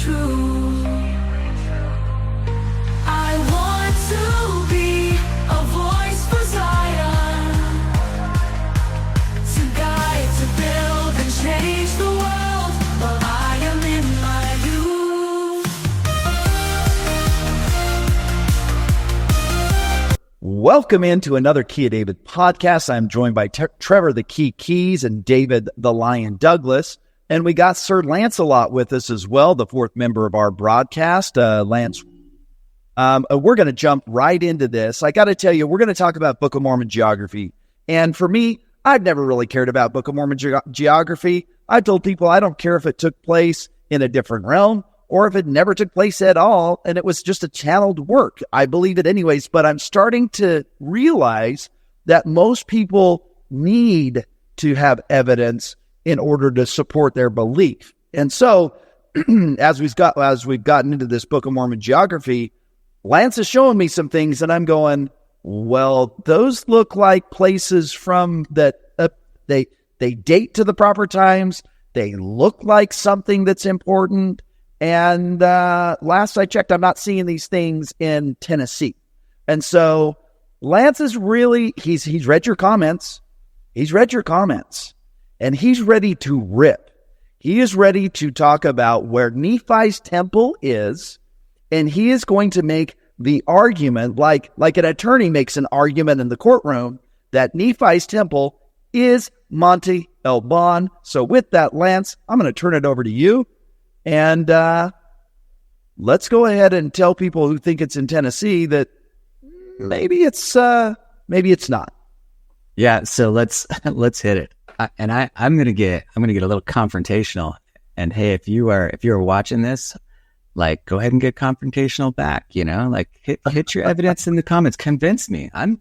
true. I want to be a voice for Zion, to guide, to build and change the world while I am in my youth. Welcome into another Key of David podcast. I'm joined by Trevor the Key Keys and David the Lion Douglas. And we got Sir Lancelot with us as well, the fourth member of our broadcast. Lance, we're going to jump right into this. I got to tell you, we're going to talk about Book of Mormon geography. And for me, I've never really cared about Book of Mormon geography. I told people I don't care if it took place in a different realm or if it never took place at all and it was just a channeled work. I believe it anyways, but I'm starting to realize that most people need to have evidence in order to support their belief. And so, as we've gotten into this Book of Mormon geography, Lance is showing me some things, and I'm going, well, those look like places from that they date to the proper times. They look like something that's important. And last I checked, I'm not seeing these things in Tennessee. And so, Lance is really he's read your comments. He's read your comments. And he's ready to rip. He is ready to talk about where Nephi's temple is, and he is going to make the argument, like an attorney makes an argument in the courtroom, that Nephi's temple is Monte Elbon. So with that, Lance, I'm going to turn it over to you, and let's go ahead and tell people who think it's in Tennessee that maybe it's not. Yeah, so let's hit it. I'm gonna get a little confrontational. And hey, if you are watching this, like, go ahead and get confrontational back. You know, like hit your evidence in the comments. Convince me. I'm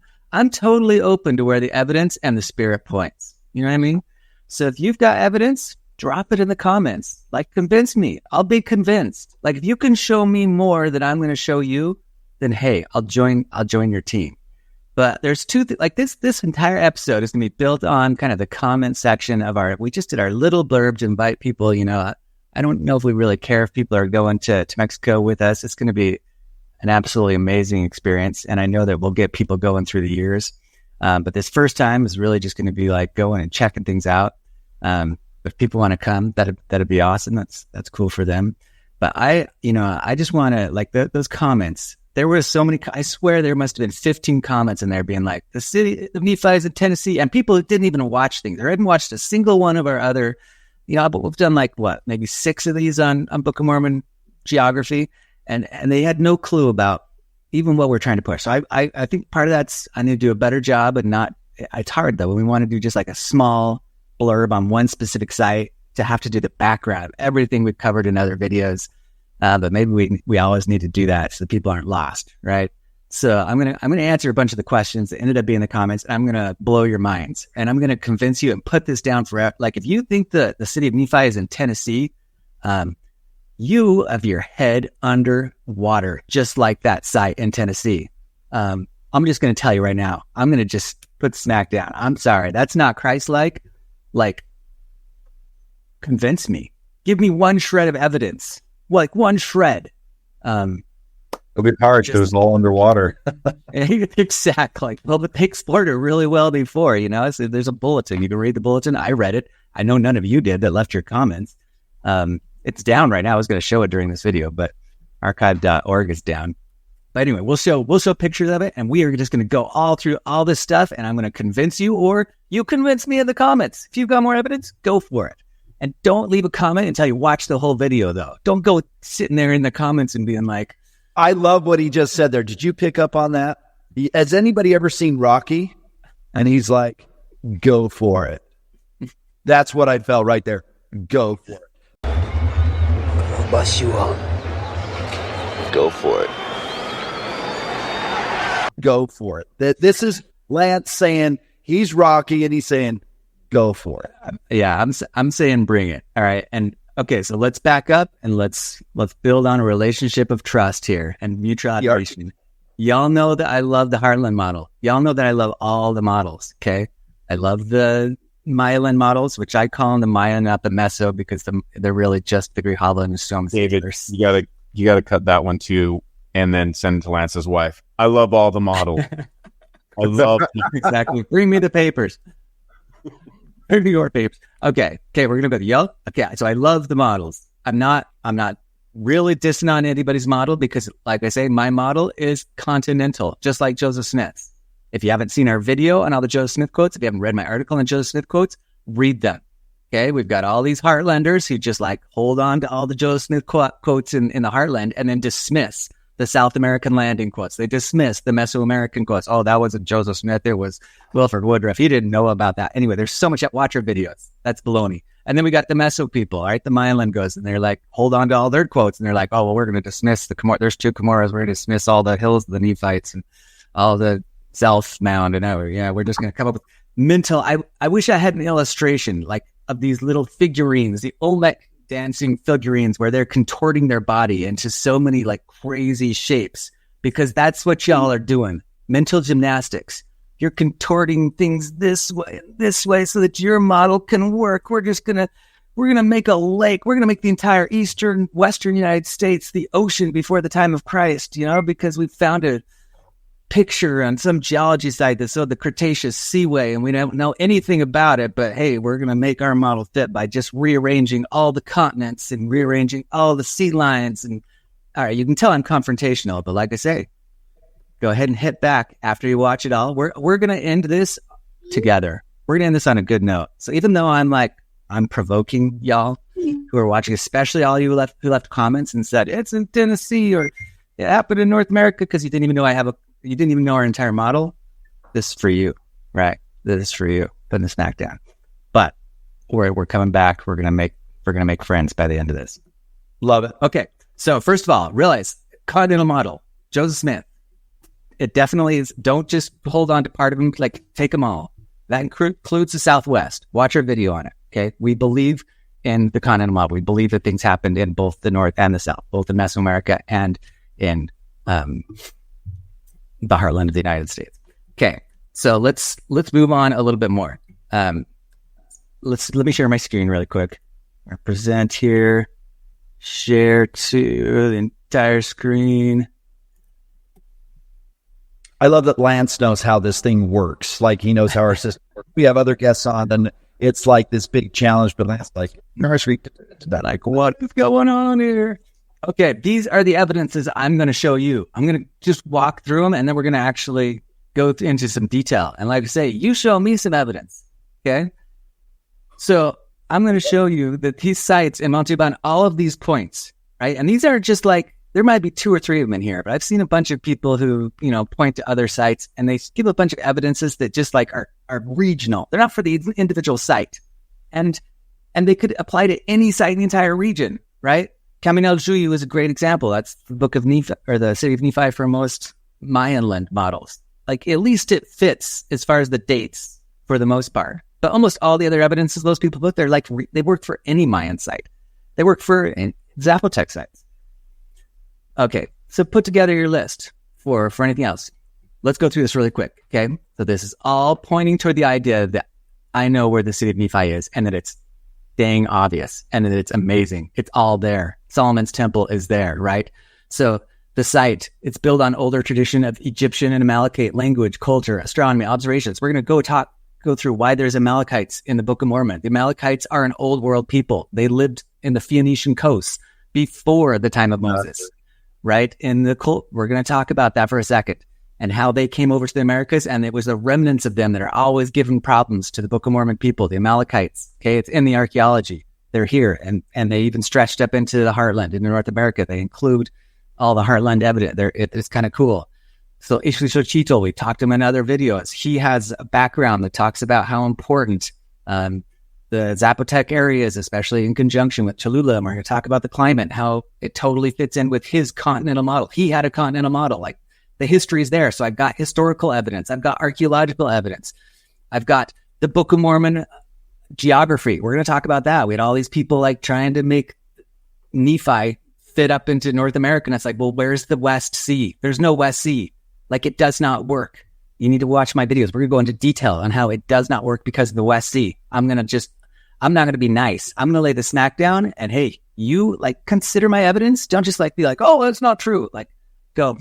totally open to where the evidence and the spirit points. You know what I mean? So if you've got evidence, drop it in the comments. Like, convince me. I'll be convinced. Like, if you can show me more than I'm going to show you, then hey, I'll join your team. But there's two like this entire episode is going to be built on kind of the comment section of we just did our little blurb to invite people. You know, I don't know if we really care if people are going to Mexico with us. It's going to be an absolutely amazing experience. And I know that we'll get people going through the years. But this first time is really just going to be like going and checking things out. If people want to come, that'd be awesome. That's cool for them. But I just want to like those comments. There were so many, I swear there must have been 15 comments in there being like, the city of Nephi is in Tennessee, and people who didn't even watch things or hadn't watched a single one of our other, but we've done like maybe 6 of these on Book of Mormon geography, and they had no clue about even what we're trying to push. So I think part of that's, I need to do a better job and not, it's hard though, when we want to do just like a small blurb on one specific site to have to do the background, everything we've covered in other videos. But maybe we always need to do that so people aren't lost, right? So I'm gonna answer a bunch of the questions that ended up being in the comments, and I'm gonna blow your minds, and I'm gonna convince you and put this down forever. Like, if you think the city of Nephi is in Tennessee, you have your head under water, just like that site in Tennessee. I'm just gonna tell you right now, I'm gonna just put smack down. I'm sorry, that's not Christ-like. Like, convince me. Give me one shred of evidence. Like one shred. It'll be hard because it's all underwater. Exactly. Well, they explored it really well before, so there's a bulletin. You can read the bulletin. I read it. I know none of you did that left your comments. It's down right now. I was going to show it during this video, but archive.org is down. But anyway, we'll show pictures of it, and we are just going to go all through all this stuff, and I'm going to convince you, or you convince me in the comments. If you've got more evidence, go for it. And don't leave a comment until you watch the whole video, though. Don't go sitting there in the comments and being like... I love what he just said there. Did you pick up on that? Has anybody ever seen Rocky? And he's like, go for it. That's what I felt right there. Go for it. I'll bust you up. Go for it. Go for it. This is Lance saying he's Rocky, and he's saying, go for it. Yeah, I'm saying bring it. All right. And okay, so let's back up and let's build on a relationship of trust here and mutual admiration. Y'all know that I love the Heartland model. Y'all know that I love all the models. Okay. I love the Mayan models, which I call them the Mayan, not the Meso, because they're really just the Grijalva and the stones. David, you gotta cut that one too, and then send it to Lance's wife. I love all the models. I love exactly. Bring me the papers. Bring me your papers. Okay, we're gonna go to Yelp. Okay, so I love the models. I'm not really dissing on anybody's model because, like I say, my model is continental, just like Joseph Smith's. If you haven't seen our video on all the Joseph Smith quotes, if you haven't read my article on Joseph Smith quotes, read them. Okay, we've got all these heartlanders who just like hold on to all the Joseph Smith quotes in the heartland and then dismiss the South American landing quotes. They dismiss the Mesoamerican quotes. Oh, that wasn't Joseph Smith. It was Wilford Woodruff. He didn't know about that. Anyway, there's so much. Watch our videos. That's baloney. And then we got the Meso people, all right? The Mayan goes, and they're like, hold on to all their quotes. And they're like, oh, well, we're going to dismiss the Camorra. There's 2 Camorras. We're going to dismiss all the hills of the Nephites and all the Self mound. And we're just going to come up with mental. I wish I had an illustration like of these little figurines, the Olmec dancing figurines where they're contorting their body into so many like crazy shapes, because that's what y'all are doing. Mental gymnastics. You're contorting things this way so that your model can work. We're going to make a lake. We're going to make the entire western United States the ocean before the time of Christ, because we found a picture on some geology site that showed the Cretaceous Seaway and we don't know anything about it, but hey, we're going to make our model fit by just rearranging all the continents and rearranging all the sea lines. And all right, you can tell I'm confrontational, but like I say, go ahead and hit back after you watch it all. We're going to end this together. We're going to end this on a good note. So even though I'm provoking y'all who are watching, especially all you who left comments and said it's in Tennessee or it happened in North America because you didn't even know our entire model. This is for you, right? This is for you. Putting the smack down. But we're coming back. We're gonna make friends by the end of this. Love it. Okay. So first of all, realize continental model, Joseph Smith. It definitely is. Don't just hold on to part of them. Like take them all. That includes the Southwest. Watch our video on it. Okay. We believe in the continental model. We believe that things happened in both the North and the South, both in Mesoamerica and in the heartland of the United States. Okay, so let's move on a little bit more. Let me share my screen really quick. Present here, share to the entire screen. I love that Lance knows how this thing works. Like he knows how our system works. We have other guests on, and it's like this big challenge. But Lance, like nursery, like what is going on here? Okay, these are the evidences I'm going to show you. I'm going to just walk through them, and then we're going to actually go into some detail. And like I say, you show me some evidence, okay? So I'm going to show you that these sites in Montalban, all of these points, right? And these are just like, there might be 2 or 3 of them in here, but I've seen a bunch of people who, point to other sites, and they give a bunch of evidences that just like are regional. They're not for the individual site. And they could apply to any site in the entire region, right? Camino Juyu is a great example. That's the Book of Nephi or the City of Nephi for most Mayan land models. Like at least it fits as far as the dates for the most part. But almost all the other evidences those people put there, like they work for any Mayan site. They work for Zapotec sites. Okay, so put together your list for anything else. Let's go through this really quick. Okay, so this is all pointing toward the idea that I know where the City of Nephi is and that it's dang obvious and that it's amazing. It's all there. Solomon's temple is there, right? So the site, it's built on older tradition of Egyptian and Amalekite language, culture, astronomy, observations. We're going to go through why there's Amalekites in the Book of Mormon. The Amalekites are an old world people. They lived in the Phoenician coast before the time of Moses, right? We're going to talk about that for a second and how they came over to the Americas. And it was the remnants of them that are always giving problems to the Book of Mormon people, the Amalekites. Okay. It's in the archaeology. They're here, and they even stretched up into the heartland in North America. They include all the heartland evidence. It's kind of cool. So Ishwishochito, we talked to him in other videos. He has a background that talks about how important the Zapotec area is, especially in conjunction with Cholula. And we're going to talk about the climate, how it totally fits in with his continental model. He had a continental model. Like the history is there. So I've got historical evidence. I've got archaeological evidence. I've got the Book of Mormon geography. We're going to talk about that. We had all these people like trying to make Nephi fit up into North America. And it's like, well, where's the West Sea? There's no West Sea. Like it does not work. You need to watch my videos. We're going to go into detail on how it does not work because of the West Sea. I'm not going to be nice. I'm going to lay the smack down and, hey, you like consider my evidence. Don't just like be like, oh, that's not true. Like go,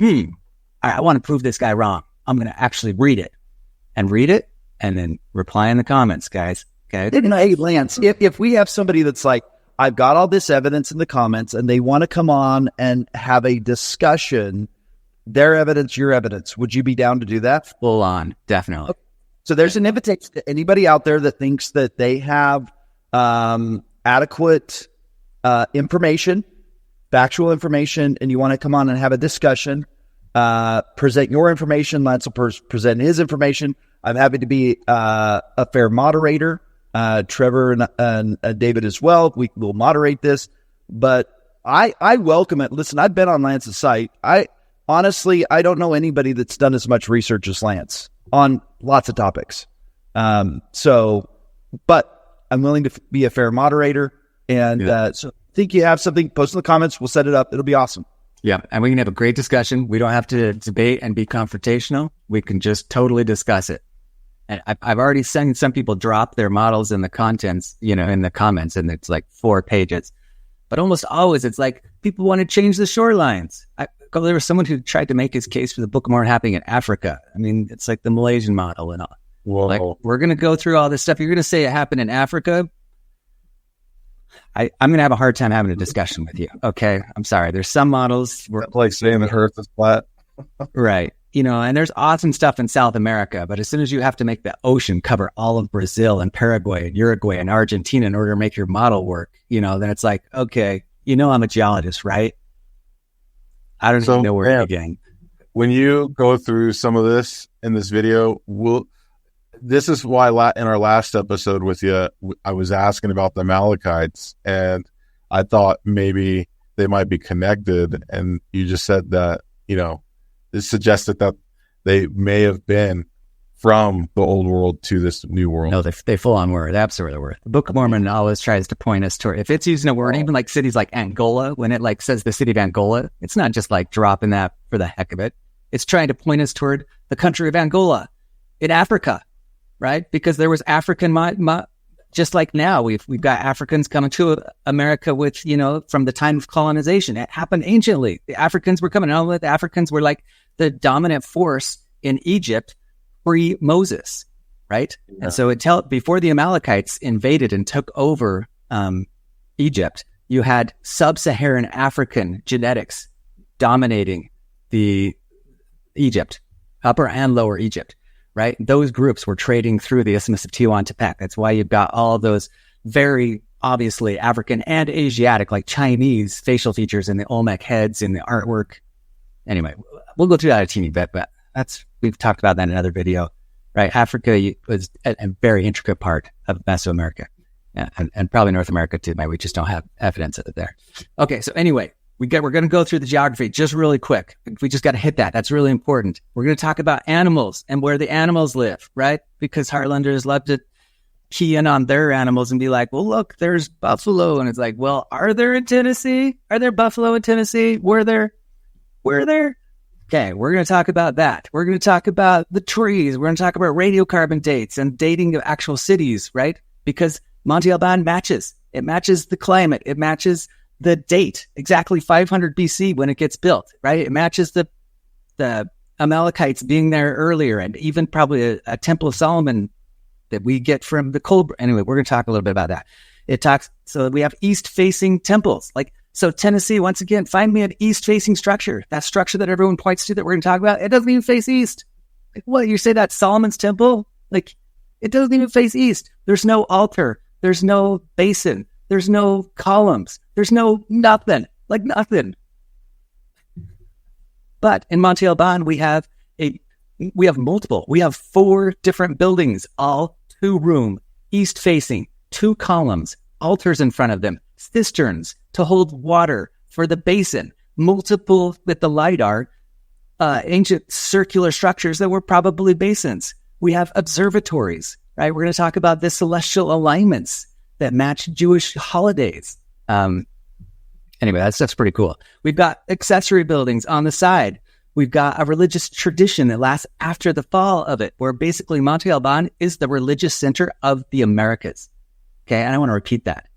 I want to prove this guy wrong. I'm going to actually read it and then reply in the comments, guys. Okay. Hey, Lance, if we have somebody that's like, I've got all this evidence in the comments and they want to come on and have a discussion, their evidence, your evidence, would you be down to do that? Full on, definitely. Okay. So there's an invitation to anybody out there that thinks that they have adequate information, factual information, and you want to come on and have a discussion, present your information. Lance will present his information. I'm happy to be a fair moderator. Trevor and David as well. We will moderate this, but I welcome it. Listen, I've been on Lance's site. Honestly, I don't know anybody that's done as much research as Lance on lots of topics. But I'm willing to be a fair moderator. And so think you have something, post in the comments. We'll set it up. It'll be awesome. Yeah. And we can have a great discussion. We don't have to debate and be confrontational. We can just totally discuss it. And I've already seen some people drop their models in the contents, in the comments, and it's like 4 pages. But almost always it's like people want to change the shorelines. There was someone who tried to make his case for the Book of Mormon happening in Africa. I mean, it's like the Malaysian model and all. Whoa. Like, we're going to go through all this stuff. You're going to say it happened in Africa. I'm going to have a hard time having a discussion with you. Okay. I'm sorry. There's some models where, like saying the earth is flat. right. And there's awesome stuff in South America, but as soon as you have to make the ocean cover all of Brazil and Paraguay and Uruguay and Argentina in order to make your model work, then it's like, okay, I'm a geologist, right? I don't even know where to begin. When you go through some of this in this video, this is why in our last episode with you, I was asking about the Amalekites, and I thought maybe they might be connected, and you just said that, it suggested that they may have been from the old world to this new world. No, they full on were. They absolutely were. The Book of Mormon always tries to point us toward, if it's using a word, even like cities like Angola, when it like says the city of Angola, it's not just like dropping that for the heck of it. It's trying to point us toward the country of Angola in Africa, right? Because there was African, just like now we've got Africans coming to America with, from the time of colonization. It happened anciently. The Africans were coming out. The Africans were like the dominant force in Egypt pre-Moses, right? Yeah. And so before the Amalekites invaded and took over Egypt, you had sub-Saharan African genetics dominating the Egypt, upper and lower Egypt, right? Those groups were trading through the Isthmus of Tehuantepec. That's why you've got all those very obviously African and Asiatic, like Chinese facial features in the Olmec heads, in the artwork. Anyway, we'll go through that a teeny bit, but we've talked about that in another video, right? Africa was a very intricate part of Mesoamerica, and probably North America too. We just don't have evidence of it there. Okay, so anyway, we're going to go through the geography just really quick. We just got to hit that. That's really important. We're going to talk about animals and where the animals live, right? Because Heartlanders love to key in on their animals and be like, well, look, there's buffalo. And it's like, well, are there in Tennessee? Are there buffalo in Tennessee? Were there? Okay, we're going to talk about that. We're going to talk about the trees. We're going to talk about radiocarbon dates and dating of actual cities, right? Because Monte Alban matches. It matches the climate. It matches the date, exactly 500 BC when it gets built, right? It matches the Amalekites being there earlier, and even probably a Temple of Solomon that we get from the Colbert. Anyway, we're going to talk a little bit about that. So we have east-facing temples. So Tennessee, once again, find me an east-facing structure. That structure that everyone points to that we're going to talk about, it doesn't even face east. Like, what, you say that's Solomon's temple? Like, it doesn't even face east. There's no altar. There's no basin. There's no columns. There's no nothing. Like nothing. But in Monte Alban, we have multiple. We have 4 different buildings, all 2-room, east-facing, 2 columns, altars in front of them, cisterns to hold water for the basin, multiple with the LiDAR, ancient circular structures that were probably basins. We have observatories, right? We're going to talk about the celestial alignments that match Jewish holidays. Anyway, that stuff's pretty cool. We've got accessory buildings on the side. We've got a religious tradition that lasts after the fall of it, where basically Monte Alban is the religious center of the Americas. Okay, and I want to repeat that.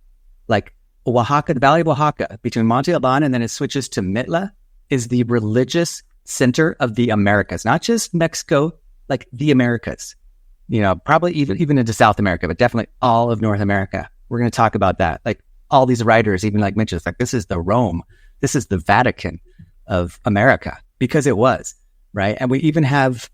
Like Oaxaca, the Valley of Oaxaca, between Monte Alban and then it switches to Mitla, is the religious center of the Americas, not just Mexico, like the Americas. You know, probably even into South America, but definitely all of North America. We're going to talk about that. Like all these writers, even like Mitch, it's like, this is the Rome, this is the Vatican of America, because it was, right? And we even have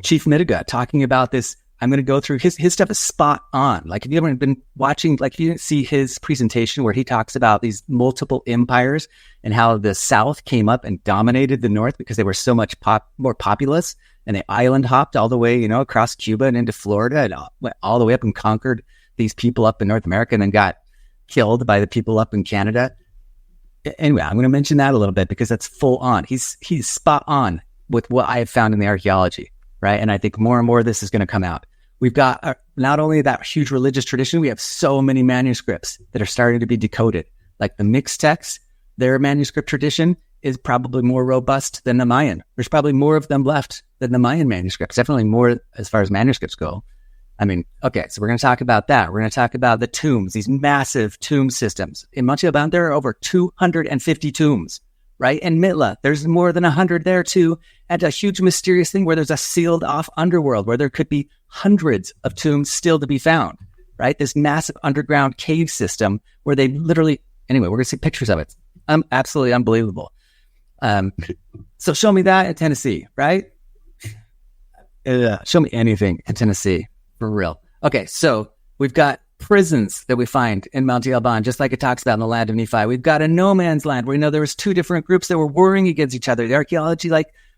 Chief Mitiga talking about this. I'm going to go through his stuff is spot on. Like if you haven't been watching, like if you didn't see his presentation where he talks about these multiple empires and how the South came up and dominated the North because they were so much more populous, and they island hopped all the way, you know, across Cuba and into Florida and went all the way up and conquered these people up in North America and then got killed by the people up in Canada. Anyway, I'm going to mention that a little bit because that's full on. He's spot on with what I have found in the archaeology, right? And I think more and more of this is going to come out. We've got not only that huge religious tradition, we have so many manuscripts that are starting to be decoded. Like the Mixtecs, their manuscript tradition is probably more robust than the Mayan. There's probably more of them left than the Mayan manuscripts, definitely more as far as manuscripts go. I mean, okay, so we're going to talk about that. We're going to talk about the tombs, these massive tomb systems. In Monte Alban, there are over 250 tombs, right? In Mitla, there's more than 100 there too. And a huge mysterious thing where there's a sealed off underworld where there could be hundreds of tombs still to be found, right? This massive underground cave system where they literally, anyway, we're going to see pictures of it. Absolutely unbelievable. So show me that in Tennessee, right? Show me anything in Tennessee, for real. Okay, so we've got prisons that we find in Monte Alban, just like it talks about in the land of Nephi. We've got a no man's land where we know there was two different groups that were warring against each other. The archaeology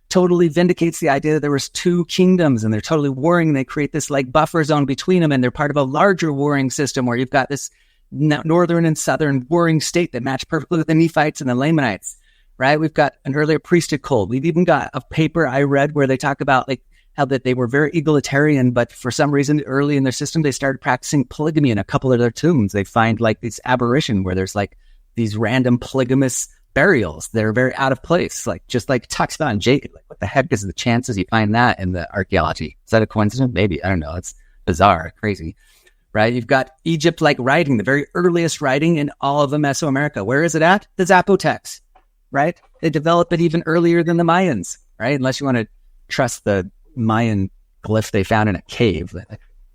totally vindicates the idea that there was two kingdoms and they're totally warring. And they create this buffer zone between them, and they're part of a larger warring system where you've got this northern and southern warring state that match perfectly with the Nephites and the Lamanites, right? We've got an earlier priesthood cult. We've even got a paper I read where they talk about how that they were very egalitarian, but for some reason early in their system, they started practicing polygamy in a couple of their tombs. They find this aberration where there's these random polygamous burials that are very out of place. Just like talks about in Jacob, what the heck is the chances you find that in the archaeology? Is that a coincidence? Maybe, I don't know. It's bizarre, crazy, right? You've got Egypt writing, the very earliest writing in all of the Mesoamerica. Where is it at? The Zapotecs, right? They developed it even earlier than the Mayans, right? Unless you want to trust the Mayan glyph they found in a cave.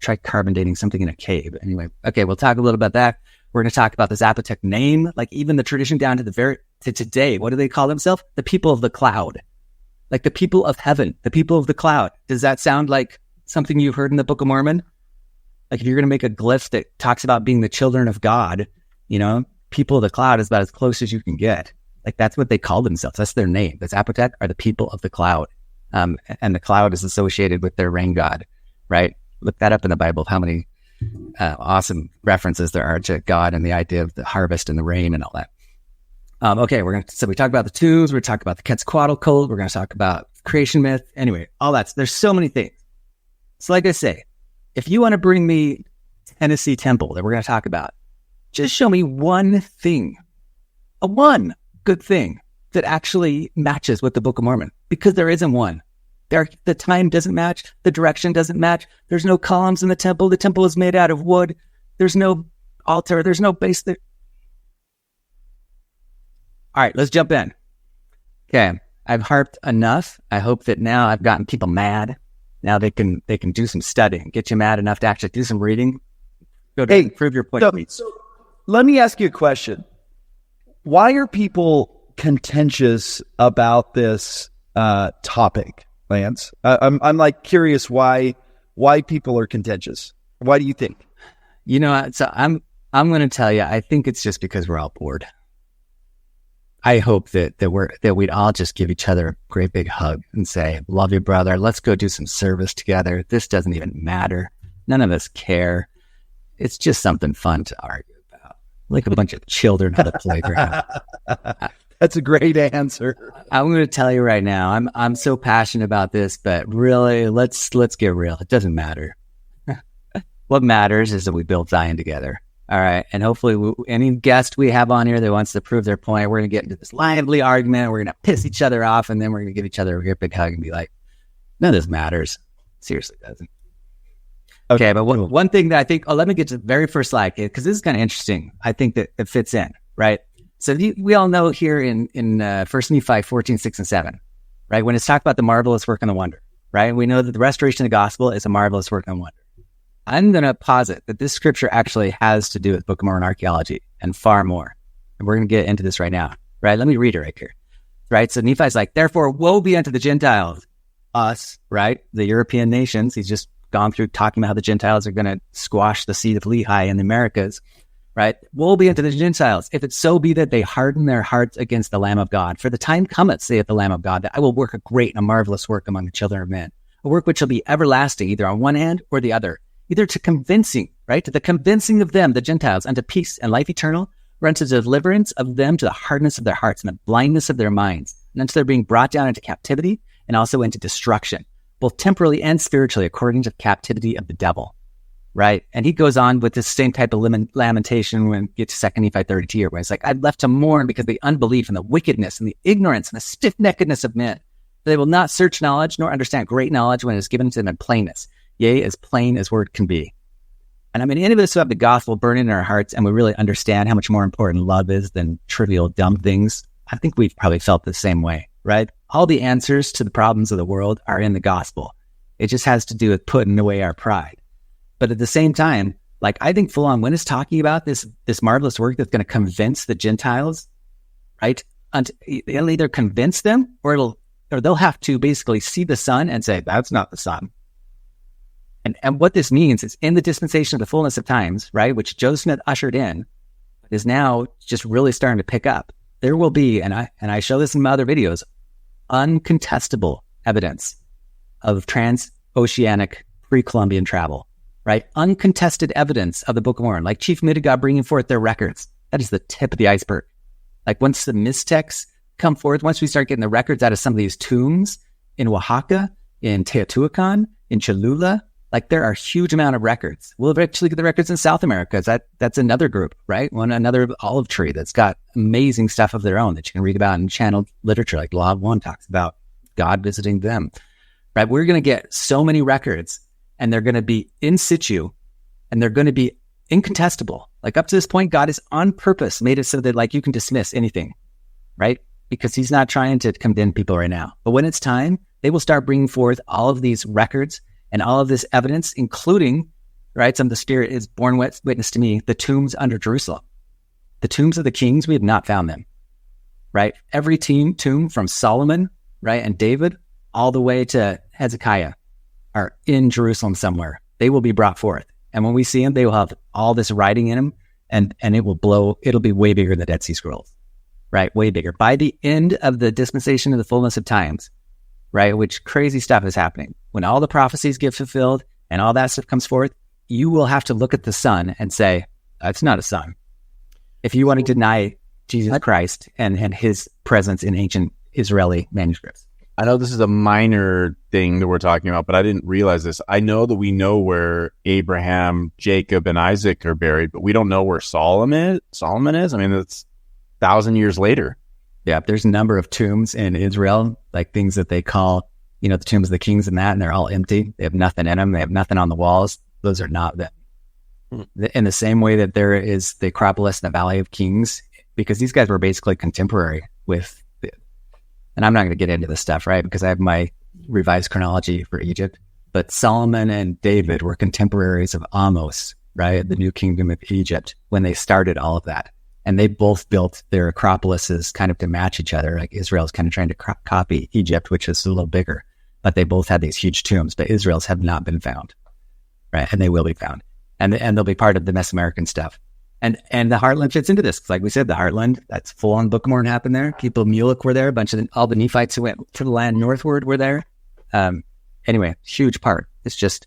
Try carbon dating something in a cave. Anyway, okay, we'll talk a little about that. We're going to talk about the Zapotec name, even the tradition down to today. What do they call themselves? The people of the cloud, the people of heaven, the people of the cloud. Does that sound like something you've heard in the Book of Mormon? If you're going to make a glyph that talks about being the children of God, people of the cloud is about as close as you can get. That's what they call themselves. That's their name. The Zapotec are the people of the cloud. And the cloud is associated with their rain god, right? Look that up in the Bible, how many awesome references there are to God and the idea of the harvest and the rain and all that. Okay, so we talked about the tombs, we're going to talk about the Quetzalcoatl cult, we're going to talk about creation myth, anyway, all that. There's so many things. So like I say, if you want to bring me Tennessee Temple that we're going to talk about, just show me one thing, one good thing that actually matches with the Book of Mormon, because there isn't one. The time doesn't match. The direction doesn't match. There's no columns in the temple. The temple is made out of wood. There's no altar. There's no base there. All right, let's jump in. Okay, I've harped enough. I hope that now I've gotten people mad. Now they can do some studying, get you mad enough to actually do some reading. Go to prove your point. So let me ask you a question. Why are people contentious about this topic, Lance? I'm curious why people are contentious. Why do you think? So I'm going to tell you, I think it's just because we're all bored. I hope that we'd all just give each other a great big hug and say, love you, brother. Let's go do some service together. This doesn't even matter. None of us care. It's just something fun to argue about. Like a bunch of children at a playground. That's a great answer. I'm going to tell you right now, I'm so passionate about this, but really, let's get real. It doesn't matter. What matters is that we build Zion together. All right. And hopefully any guest we have on here that wants to prove their point, we're going to get into this lively argument. We're going to piss each other off, and then we're going to give each other a big hug and be like, none of this matters. Seriously doesn't. Okay. But one thing that I think, let me get to the very first slide, because this is kind of interesting. I think that it fits in, right? So we all know here in First Nephi 14, 6, and 7, right? When it's talked about the marvelous work and the wonder, right? We know that the restoration of the gospel is a marvelous work and wonder. I'm going to posit that this scripture actually has to do with Book of Mormon archaeology and far more. And we're going to get into this right now, right? Let me read it right here, right? So Nephi's like, therefore, woe be unto the Gentiles, us, right? The European nations. He's just gone through talking about how the Gentiles are going to squash the seed of Lehi in the Americas, right? Woe be unto the Gentiles, if it so be that they harden their hearts against the Lamb of God. For the time cometh, saith the Lamb of God, that I will work a great and a marvelous work among the children of men, a work which shall be everlasting, either on one hand or the other, either to convincing, right? To the convincing of them, the Gentiles, unto peace and life eternal, or unto the deliverance of them to the hardness of their hearts and the blindness of their minds, and unto their being brought down into captivity and also into destruction, both temporally and spiritually, according to the captivity of the devil, right? And he goes on with this same type of lamentation when you get to 2 Nephi 32, where it's like, I'm left to mourn because of the unbelief and the wickedness and the ignorance and the stiff-neckedness of men. They will not search knowledge nor understand great knowledge when it is given to them in plainness. Yea, as plain as word can be. And I mean, any of us who have the gospel burning in our hearts and we really understand how much more important love is than trivial, dumb things, I think we've probably felt the same way, right? All the answers to the problems of the world are in the gospel. It just has to do with putting away our pride. But at the same time, like, I think full on when it's talking about this marvelous work that's going to convince the Gentiles, right? It'll either convince them or they'll have to basically see the Son and say, that's not the Son. And what this means is in the dispensation of the fullness of times, right, which Joseph Smith ushered in, is now just really starting to pick up. There will be, and I show this in my other videos, uncontestable evidence of transoceanic pre-Columbian travel, right? Uncontested evidence of the Book of Mormon, like Chief Midigah bringing forth their records. That is the tip of the iceberg. Like once the Mixtecs come forth, once we start getting the records out of some of these tombs in Oaxaca, in Teotihuacan, in Cholula, like there are a huge amount of records. We'll eventually get the records in South America. That's another group, right? Another olive tree that's got amazing stuff of their own that you can read about in channeled literature. Like Law of One talks about God visiting them, right? We're going to get so many records and they're going to be in situ and they're going to be incontestable. Like up to this point, God has on purpose made it so that like you can dismiss anything, right? Because he's not trying to condemn people right now. But when it's time, they will start bringing forth all of these records and all of this evidence, including, right, some of the Spirit is borne witness to me, the tombs under Jerusalem. The tombs of the kings, we have not found them, right? Every tomb from Solomon, right, and David, all the way to Hezekiah are in Jerusalem somewhere. They will be brought forth. And when we see them, they will have all this writing in them, and it'll be way bigger than the Dead Sea Scrolls, right? Way bigger. By the end of the dispensation of the fullness of times, right, which crazy stuff is happening. When all the prophecies get fulfilled and all that stuff comes forth, you will have to look at the Son and say, that's not a son. If you want to deny Jesus Christ and his presence in ancient Israeli manuscripts. I know this is a minor thing that we're talking about, but I didn't realize this. I know that we know where Abraham, Jacob, and Isaac are buried, but we don't know where Solomon is. I mean, it's 1,000 years later. Yeah, there's a number of tombs in Israel, like things that they call, the tombs of the kings and that, and they're all empty. They have nothing in them. They have nothing on the walls. Those are not them. In the same way that there is the Acropolis in the Valley of Kings, because these guys were basically contemporary with, and I'm not going to get into this stuff, right? Because I have my revised chronology for Egypt, but Solomon and David were contemporaries of Amos, right? The new kingdom of Egypt, when they started all of that. And they both built their acropolises kind of to match each other. Like Israel's kind of trying to copy Egypt, which is a little bigger, but they both had these huge tombs, but Israel's have not been found, right? And they will be found. And they'll be part of the Mesoamerican stuff. And the Heartland fits into this. Like we said, the Heartland, that's full on Book of Mormon happened there. People of Mulek were there. All the Nephites who went to the land northward were there. Anyway, huge part. It's just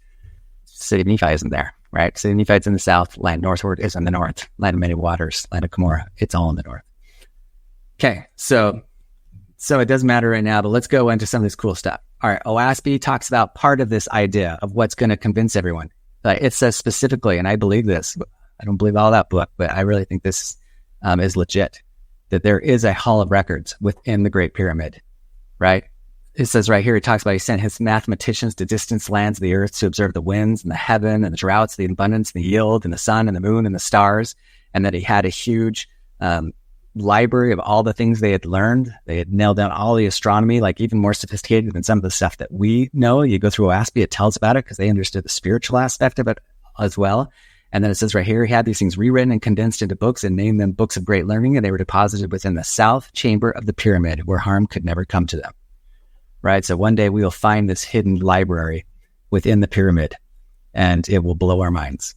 City of Nephi isn't there, right? City of Nephi's in the south, land northward is in the north, land of many waters, land of Cumorah. It's all in the north. Okay, so it doesn't matter right now, but let's go into some of this cool stuff. All right, OASB talks about part of this idea of what's going to convince everyone. It says specifically, and I believe this, I don't believe all that book, but I really think this is legit, that there is a hall of records within the Great Pyramid, right? It says right here, it talks about he sent his mathematicians to distant lands of the earth to observe the winds and the heaven and the droughts, the abundance, the yield, and the sun and the moon and the stars, and that he had a huge library of all the things they had learned. They had nailed down all the astronomy, like even more sophisticated than some of the stuff that we know. You go through OASP, it tells about it because they understood the spiritual aspect of it as well. And then it says right here, he had these things rewritten and condensed into books and named them books of great learning, and they were deposited within the south chamber of the pyramid where harm could never come to them. Right? So one day we will find this hidden library within the pyramid and it will blow our minds,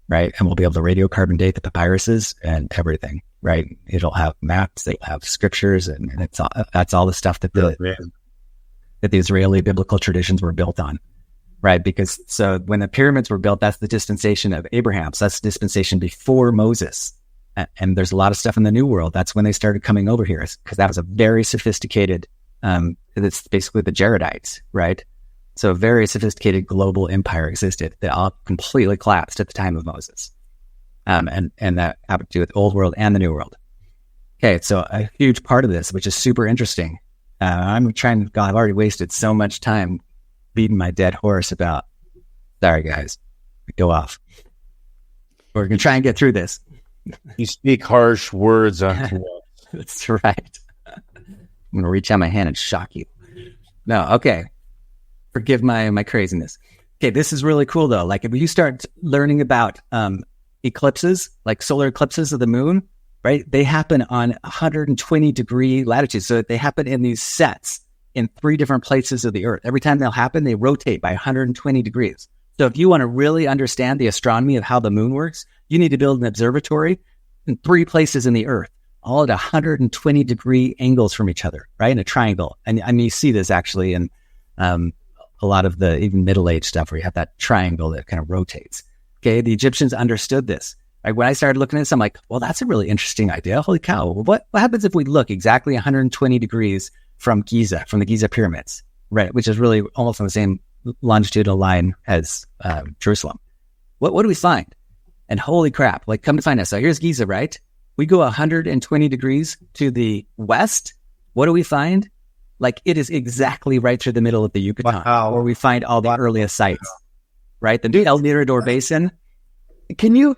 right? And we'll be able to radiocarbon date the papyruses and everything, right? It'll have maps, it'll have scriptures, and that's all the stuff that that the Israeli biblical traditions were built on, right? Because so when the pyramids were built, that's the dispensation of Abraham. So that's the dispensation before Moses. And there's a lot of stuff in the New World. That's when they started coming over here, because that was a very sophisticated it's basically the Jaredites, right? So a very sophisticated global empire existed that all completely collapsed at the time of Moses. And that happened to do with the Old World and the New World. Okay, so a huge part of this, which is super interesting. I've already wasted so much time beating my dead horse about, sorry guys, go off. We're going to try and get through this. You speak harsh words unto us. That's right. I'm going to reach out my hand and shock you. No, okay. Forgive my craziness. Okay, this is really cool though. Like if you start learning about eclipses, like solar eclipses of the moon, right? They happen on 120 degree latitude. So they happen in these sets in 3 different places of the earth. Every time they'll happen, they rotate by 120 degrees. So if you want to really understand the astronomy of how the moon works, you need to build an observatory in 3 places in the earth, all at 120 degree angles from each other, right? In a triangle. And I mean, you see this actually in a lot of the even Middle Age stuff where you have that triangle that kind of rotates. Okay, the Egyptians understood this. Like when I started looking at this, I'm like, well, that's a really interesting idea. Holy cow. Well, what happens if we look exactly 120 degrees from Giza, from the Giza pyramids, right? Which is really almost on the same longitudinal line as Jerusalem. What do we find? And holy crap, like come to find us. So here's Giza, right? We go 120 degrees to the west. What do we find? Like it is exactly right through the middle of the Yucatan, where we find all the earliest sites, right? The El Mirador Basin. Can you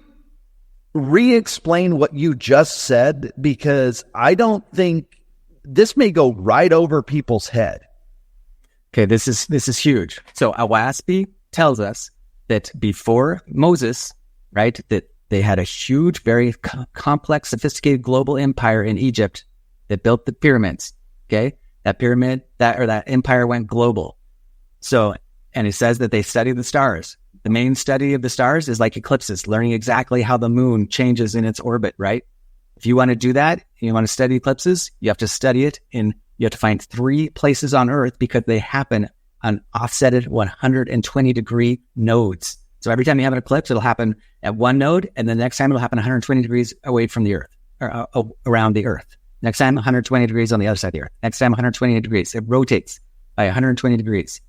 re-explain what you just said? Because I don't think this may go right over people's head. Okay, this is huge. So OASP tells us that before Moses, right, that they had a huge, very complex, sophisticated global empire in Egypt that built the pyramids. Okay, that empire went global. So, and it says that they studied the stars. The main study of the stars is like eclipses, learning exactly how the moon changes in its orbit, right? If you want to do that, you want to study eclipses, you have to study it you have to find 3 places on Earth because they happen on offsetted 120 degree nodes. So every time you have an eclipse, it'll happen at one node, and the next time it'll happen 120 degrees away from the Earth, or around the Earth. Next time, 120 degrees on the other side of the Earth. Next time, 120 degrees. It rotates by 120 degrees,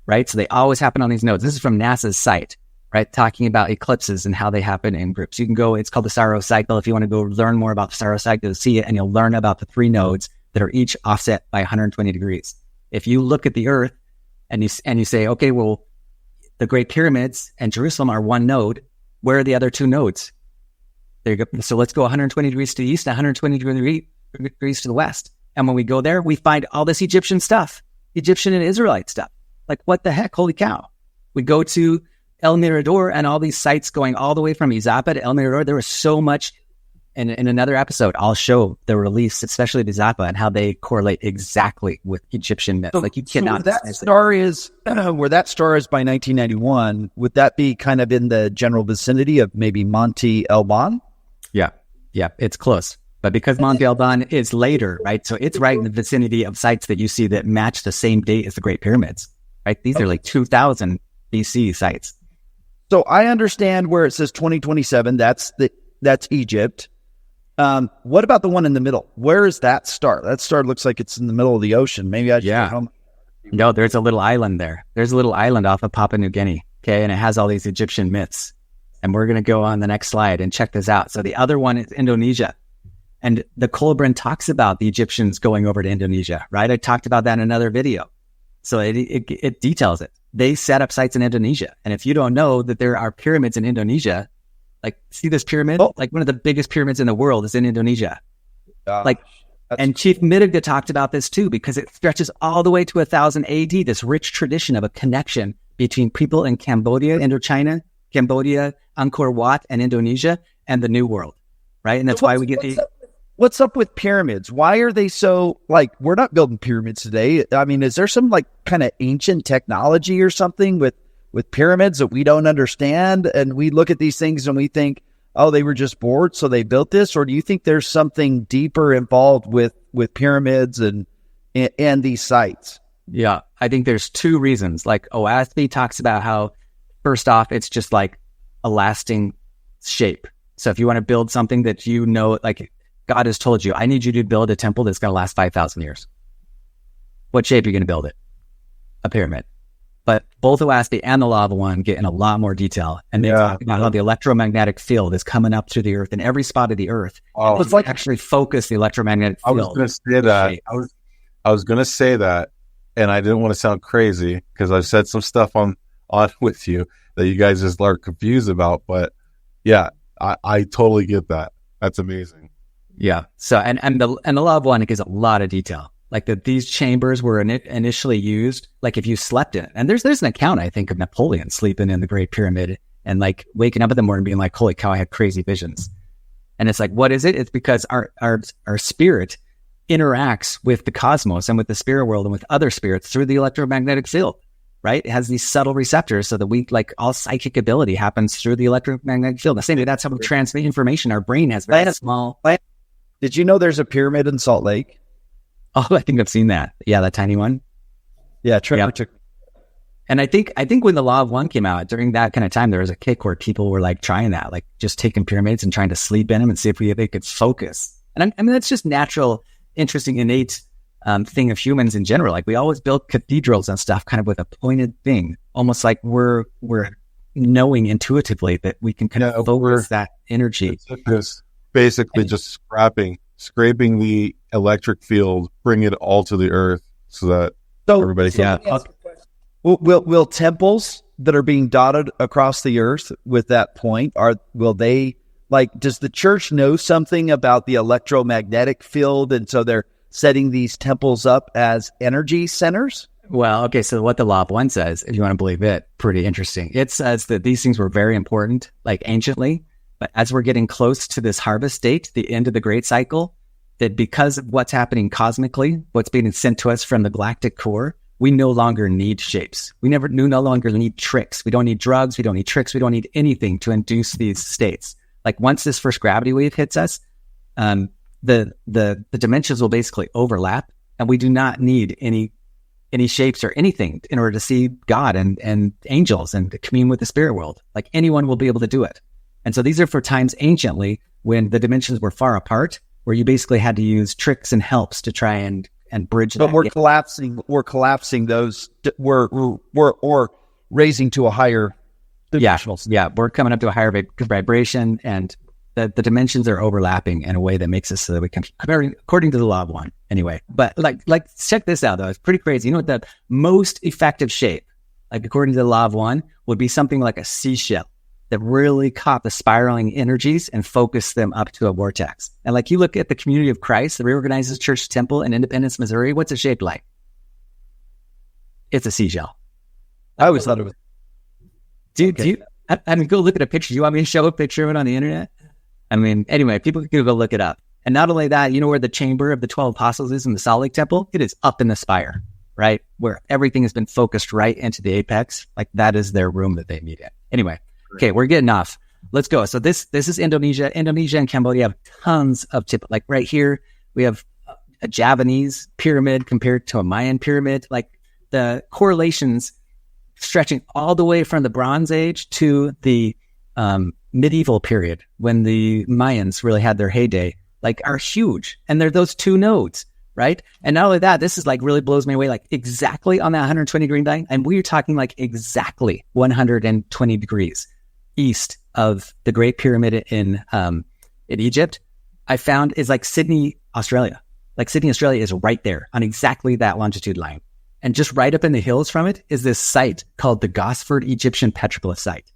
right? So they always happen on these nodes. This is from NASA's site, right? Talking about eclipses and how they happen in groups. You can go, it's called the Saros cycle. If you want to go learn more about the Saros cycle, you'll see it, and you'll learn about the 3 nodes that are each offset by 120 degrees. If you look at the Earth and you say, okay, well, the Great Pyramids and Jerusalem are one node. Where are the other 2 nodes? There you go. So let's go 120 degrees to the east and 120 degrees to the west. And when we go there, we find all this Egyptian stuff, Egyptian and Israelite stuff. Like, what the heck? Holy cow. We go to El Mirador and all these sites going all the way from Izapa to El Mirador. There was so much. And in another episode, I'll show the reliefs, especially the Izapa, and how they correlate exactly with Egyptian myths. Like you cannot. Where that star is by 1991, would that be kind of in the general vicinity of maybe Monte Alban? Yeah, it's close. But because Monte Alban is later, right? So it's right in the vicinity of sites that you see that match the same date as the Great Pyramids, right? These are like 2000 BC sites. So I understand where it says 2027. That's Egypt. What about the one in the middle? Where is that star? That star looks like it's in the middle of the ocean. Maybe I should go home. No, there's a little island there. There's a little island off of Papua New Guinea. Okay, and it has all these Egyptian myths. And we're going to go on the next slide and check this out. So the other one is Indonesia. And the Kolbrin talks about the Egyptians going over to Indonesia, right? I talked about that in another video. So it details it. They set up sites in Indonesia. And if you don't know that there are pyramids in Indonesia, like, see this pyramid? Oh. Like, one of the biggest pyramids in the world is in Indonesia. Gosh, And Chief Mitigga talked about this too, because it stretches all the way to 1000 AD, this rich tradition of a connection between people in Cambodia, Indochina, Cambodia, Angkor Wat, and Indonesia, and the New World, right? And that's why we get what's up with pyramids? Why are they so, like, we're not building pyramids today. I mean, is there some like kind of ancient technology or something with pyramids that we don't understand? And we look at these things and we think, oh, they were just bored, so they built this? Or do you think there's something deeper involved with pyramids and these sites? Yeah, I think there's two reasons. Like, OASB talks about how, first off, it's just like a lasting shape. So if you want to build something that you know, like God has told you, I need you to build a temple that's going to last 5,000 years. What shape are you going to build it? A pyramid. But both OASB and the Law of One get in a lot more detail. And they talk about how the electromagnetic field is coming up through the earth in every spot of the earth. Oh, It's like actually focus the electromagnetic field. I was going to say that. I was going to say that, and I didn't want to sound crazy because I've said some stuff on with you that you guys just are confused about. But yeah, I totally get that. That's amazing. Yeah. So, and the Law of One gives a lot of detail. Like that these chambers were initially used, like if you slept in it. And there's an account, I think, of Napoleon sleeping in the Great Pyramid and like waking up in the morning being like, holy cow, I had crazy visions. And it's like, what is it? It's because our spirit interacts with the cosmos and with the spirit world and with other spirits through the electromagnetic field, right? It has these subtle receptors so that we, like, all psychic ability happens through the electromagnetic field. The same way that's how we transmit information. Our brain has very small. Did you know there's a pyramid in Salt Lake? Oh, I think I've seen that. Yeah, that tiny one. Yeah, Trevor took. And I think when the Law of One came out, during that kind of time, there was a kick where people were like trying that, like just taking pyramids and trying to sleep in them and see if they could focus. And I mean, that's just natural, interesting, innate thing of humans in general. Like we always build cathedrals and stuff kind of with a pointed thing, almost like we're knowing intuitively that we can kind of focus that energy. It's basically just scraping the electric field, bring it all to the earth so that everybody can. Yeah. Will temples that are being dotted across the earth with that point, will they, like, does the church know something about the electromagnetic field, and so they're setting these temples up as energy centers? Well, okay, so what the Law of One says, if you want to believe it, pretty interesting. It says that these things were very important, like anciently, but as we're getting close to this harvest date, the end of the great cycle, that because of what's happening cosmically, what's being sent to us from the galactic core, we no longer need shapes. We no longer need tricks. We don't need drugs. We don't need tricks. We don't need anything to induce these states. Like once this first gravity wave hits us, the dimensions will basically overlap, and we do not need any shapes or anything in order to see God and angels and to commune with the spirit world. Like anyone will be able to do it. And so these are for times anciently when the dimensions were far apart, where you basically had to use tricks and helps to try and bridge. But we're collapsing those. We're raising to a higher dimensional. Yeah, we're coming up to a higher vibration, and the dimensions are overlapping in a way that makes us so that we can, according to the Law of One, anyway. But like check this out though. It's pretty crazy. You know what the most effective shape, like according to the Law of One, would be something like a seashell that really caught the spiraling energies and focused them up to a vortex. And like you look at the Community of Christ, the Reorganized Church Temple in Independence, Missouri, what's it shaped like? It's a seashell. I always thought it was. I mean, go look at a picture. You want me to show a picture of it on the internet? I mean, anyway, people can go look it up. And not only that, you know where the chamber of the 12 apostles is in the Salt Lake Temple? It is up in the spire, right? Where everything has been focused right into the apex. Like that is their room that they meet in. Anyway, okay, we're getting off. Let's go. So this is Indonesia. Indonesia and Cambodia have tons of like right here, we have a Javanese pyramid compared to a Mayan pyramid. Like the correlations stretching all the way from the Bronze Age to the medieval period when the Mayans really had their heyday, like are huge. And they're those two nodes, right? And not only that, this is like really blows me away, like exactly on that 120 degree line. And we're talking like exactly 120 degrees. east of the Great Pyramid in Egypt, I found is like Sydney, Australia. Like Sydney, Australia is right there on exactly that longitude line. And just right up in the hills from it is this site called the Gosford Egyptian Petroglyph Site,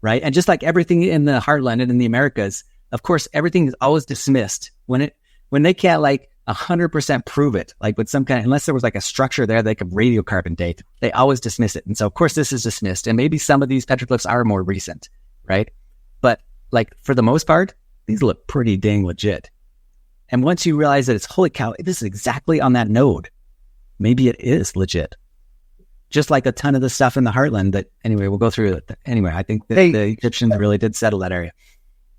right? And just like everything in the heartland and in the Americas, of course, everything is always dismissed when they can't like 100% prove it, like with some kind of, unless there was like a structure there they could radiocarbon date, they always dismiss it. And so of course this is dismissed, and maybe some of these petroglyphs are more recent, right? But like for the most part, these look pretty dang legit. And once you realize that it's, holy cow, this is exactly on that node, maybe it is legit. Just like a ton of the stuff in the heartland that, anyway, we'll go through it. Anyway, I think that the Egyptians really did settle that area.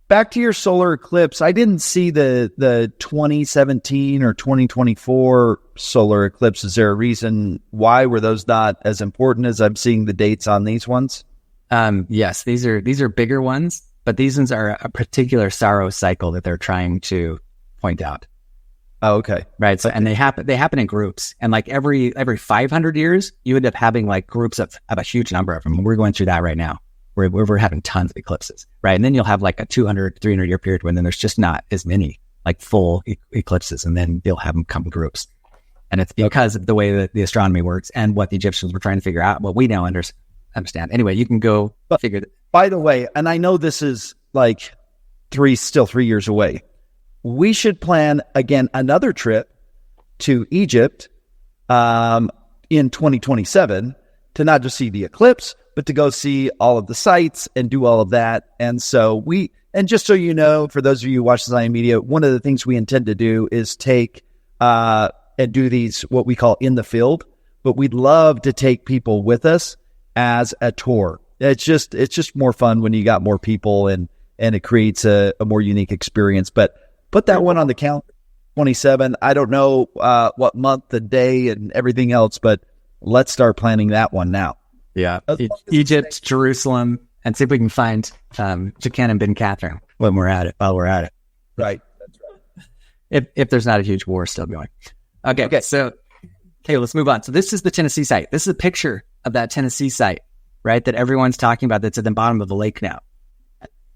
Back to your solar eclipse, I didn't see the 2017 or 2024 solar eclipse. Is there a reason why were those not as important as I'm seeing the dates on these ones? Yes, these are bigger ones, but these ones are a particular Saros cycle that they're trying to point out. Oh, okay. Right. So, and they happen in groups, and like every 500 years, you end up having like groups of a huge number of them. We're going through that right now. We're having tons of eclipses, right? And then you'll have like a 200, 300 year period when then there's just not as many like full eclipses, and then you'll have them come in groups. And it's because of the way that the astronomy works and what the Egyptians were trying to figure out, what we now understand. Anyway, you can go figure that. By the way, and I know this is like still 3 years away, we should plan again another trip to Egypt in 2027 to not just see the eclipse, but to go see all of the sites and do all of that. And so just so you know, for those of you who watch Zion Media, one of the things we intend to do is take and do these, what we call in the field, but we'd love to take people with us as a tour. It's just more fun when you got more people, and it creates a more unique experience. But put that one on the count, 27. I don't know what month, the day, and everything else, but let's start planning that one now. Yeah, Egypt, Jerusalem, and see if we can find Jachan and Ben Catherine while we're at it. Right. That's right. If there's not a huge war still going. Okay. So, let's move on. So this is the Tennessee site. This is a picture of that Tennessee site, right, that everyone's talking about that's at the bottom of the lake now.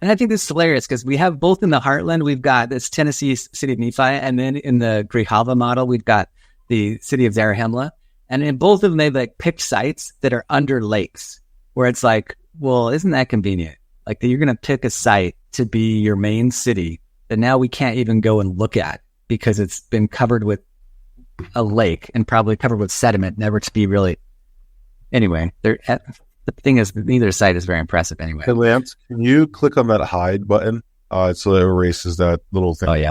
And I think this is hilarious because we have both in the heartland, we've got this Tennessee City of Nephi, and then in the Grijalva model, we've got the city of Zarahemla. And in both of them, they've like picked sites that are under lakes, where it's like, well, isn't that convenient? Like you're going to pick a site to be your main city that now we can't even go and look at because it's been covered with a lake and probably covered with sediment, never to be really. Anyway, the thing is, neither site is very impressive anyway. Hey, Lance, can you click on that hide button so it erases that little thing? Oh, yeah.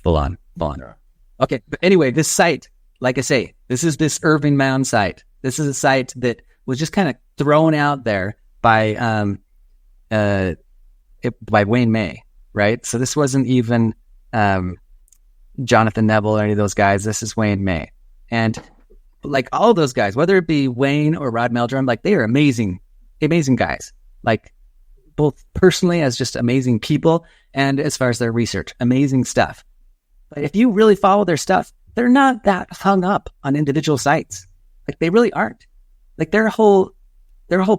Full on. Yeah. Okay. But anyway, this site, like I say, this is this Irving Mound site. This is a site that was just kind of thrown out there by Wayne May, right? So this wasn't even Jonathan Neville or any of those guys. This is Wayne May. And like all of those guys, whether it be Wayne or Rod Meldrum, like they are amazing guys. Like both personally as just amazing people and as far as their research, amazing stuff. But if you really follow their stuff, they're not that hung up on individual sites. Like they really aren't. Like their whole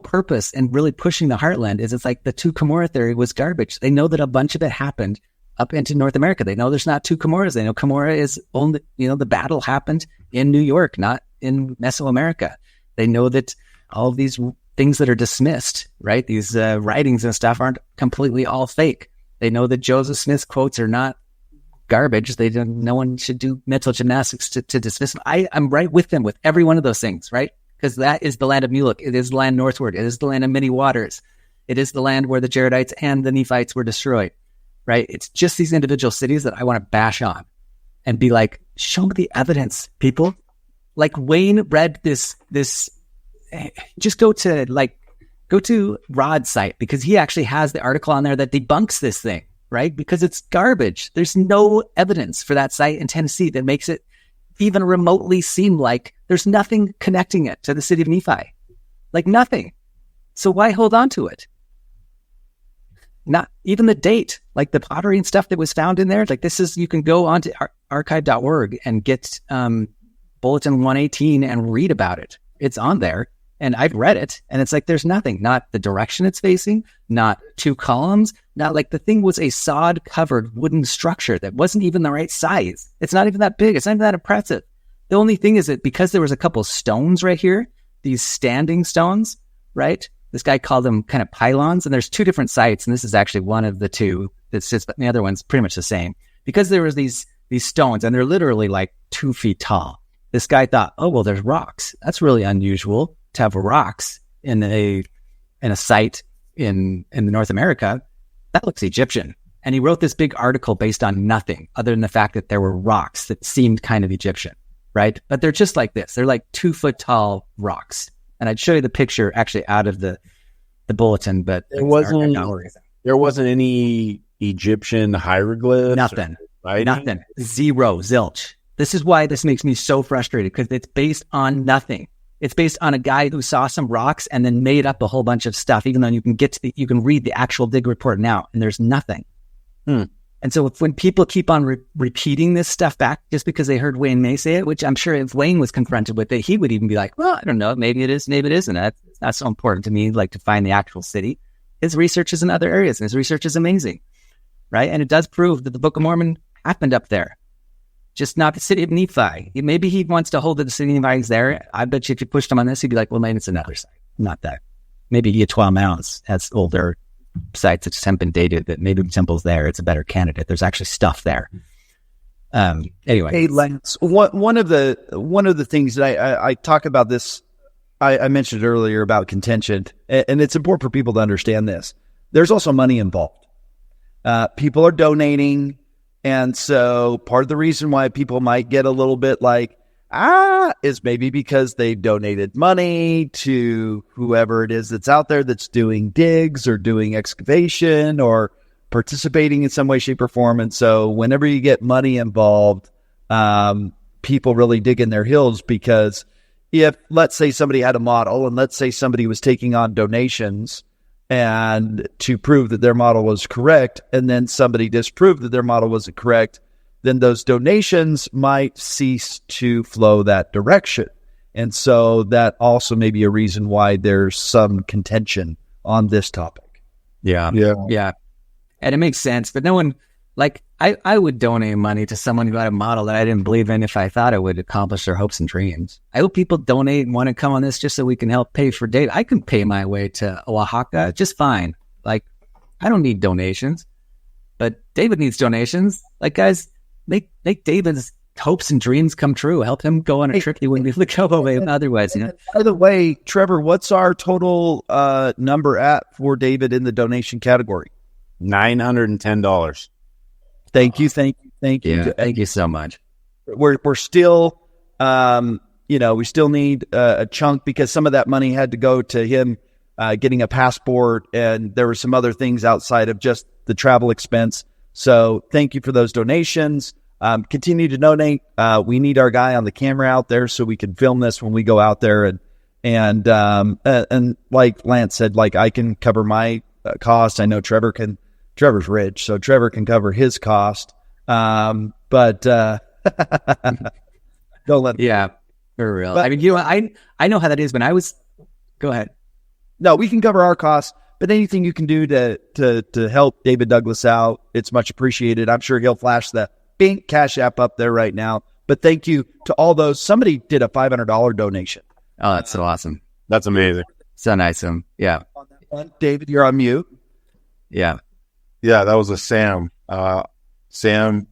purpose in really pushing the heartland is it's like the two Cumorah theory was garbage. They know that a bunch of it happened up into North America. They know there's not two Cumorahs. They know Cumorah is only, the battle happened in New York, not in Mesoamerica. They know that all of these things that are dismissed, right? These writings and stuff aren't completely all fake. They know that Joseph Smith's quotes are not garbage. No one should do mental gymnastics to dismiss them. I'm right with them with every one of those things, right? Because that is the land of Mulek. It is the land northward. It is the land of many waters. It is the land where the Jaredites and the Nephites were destroyed, right? It's just these individual cities that I want to bash on and be like, show me the evidence, people. Like Wayne read this, just go to Rod's site because he actually has the article on there that debunks this thing, right? Because it's garbage. There's no evidence for that site in Tennessee that makes it even remotely seem like there's nothing connecting it to the city of Nephi. Like nothing. So why hold on to it? Not even the date, like the pottery and stuff that was found in there. Like this is, you can go onto archive.org and get Bulletin 118 and read about it. It's on there. And I've read it, and it's like there's nothing, not the direction it's facing, not 2 columns, not like the thing was a sod-covered wooden structure that wasn't even the right size. It's not even that big. It's not even that impressive. The only thing is that because there was a couple stones right here, these standing stones, right? This guy called them kind of pylons, and there's 2 different sites, and this is actually one of the 2 that sits, but the other one's pretty much the same. Because there was these stones, and they're literally like 2 feet tall. This guy thought, oh, well, there's rocks. That's really unusual to have rocks in a site in North America. That looks Egyptian. And he wrote this big article based on nothing other than the fact that there were rocks that seemed kind of Egyptian, right? But they're just like this. They're like 2 foot tall rocks. And I'd show you the picture actually out of the bulletin, but there wasn't any Egyptian hieroglyphs. Nothing. Right? Nothing. Zero. Zilch. This is why this makes me so frustrated, because it's based on nothing. It's based on a guy who saw some rocks and then made up a whole bunch of stuff, even though you can you can read the actual dig report now, and there's nothing. And so when people keep on repeating this stuff back just because they heard Wayne May say it, which I'm sure if Wayne was confronted with it, he would even be like, well, I don't know, maybe it is, maybe it isn't. It's not so important to me, like to find the actual city. His research is in other areas, and his research is amazing, right? And it does prove that the Book of Mormon happened up there, just not the City of Nephi. Maybe he wants to hold that the City of Nephi is there. I bet you if you pushed him on this, he'd be like, well, maybe it's another site, not that. Maybe Yatwa Mounds has older sites that just haven't been dated, that maybe the temple's there. It's a better candidate. There's actually stuff there. Anyway. Hey, Lance, one of the things that I talk about this, I mentioned earlier about contention, and it's important for people to understand this. There's also money involved. People are donating. And so part of the reason why people might get a little bit like, is maybe because they've donated money to whoever it is that's out there that's doing digs or doing excavation or participating in some way, shape, or form. And so whenever you get money involved, people really dig in their heels, because if, let's say, somebody had a model, and let's say somebody was taking on donations and to prove that their model was correct, and then somebody disproved that their model wasn't correct, then those donations might cease to flow that direction. And so that also may be a reason why there's some contention on this topic. Yeah. And it makes sense, but no one, like, I would donate money to someone who had a model that I didn't believe in if I thought it would accomplish their hopes and dreams. I hope people donate and want to come on this just so we can help pay for data. I can pay my way to Oaxaca just fine. Like, I don't need donations, but David needs donations. Like, guys, make David's hopes and dreams come true. Help him go on a trip he wouldn't be able to go away otherwise. You know? By the way, Trevor, what's our total number at for David in the donation category? $910. Thank you. Yeah, thank you so much. We're still, we still need a chunk, because some of that money had to go to him getting a passport, and there were some other things outside of just the travel expense. So thank you for those donations. Continue to donate. We need our guy on the camera out there so we can film this when we go out there, and like Lance said, like, I can cover my cost. I know Trevor's rich, so Trevor can cover his cost. But don't let him. Yeah, for real. But, I mean, I know how that is. When I was, go ahead. No, we can cover our costs, but anything you can do to help David Douglas out, it's much appreciated. I'm sure he'll flash the Bink Cash App up there right now. But thank you to all those. Somebody did a $500 donation. Oh, that's so awesome. That's amazing. So nice of him. Yeah. David, you're on mute. Yeah. Yeah, that was a Sam. Sam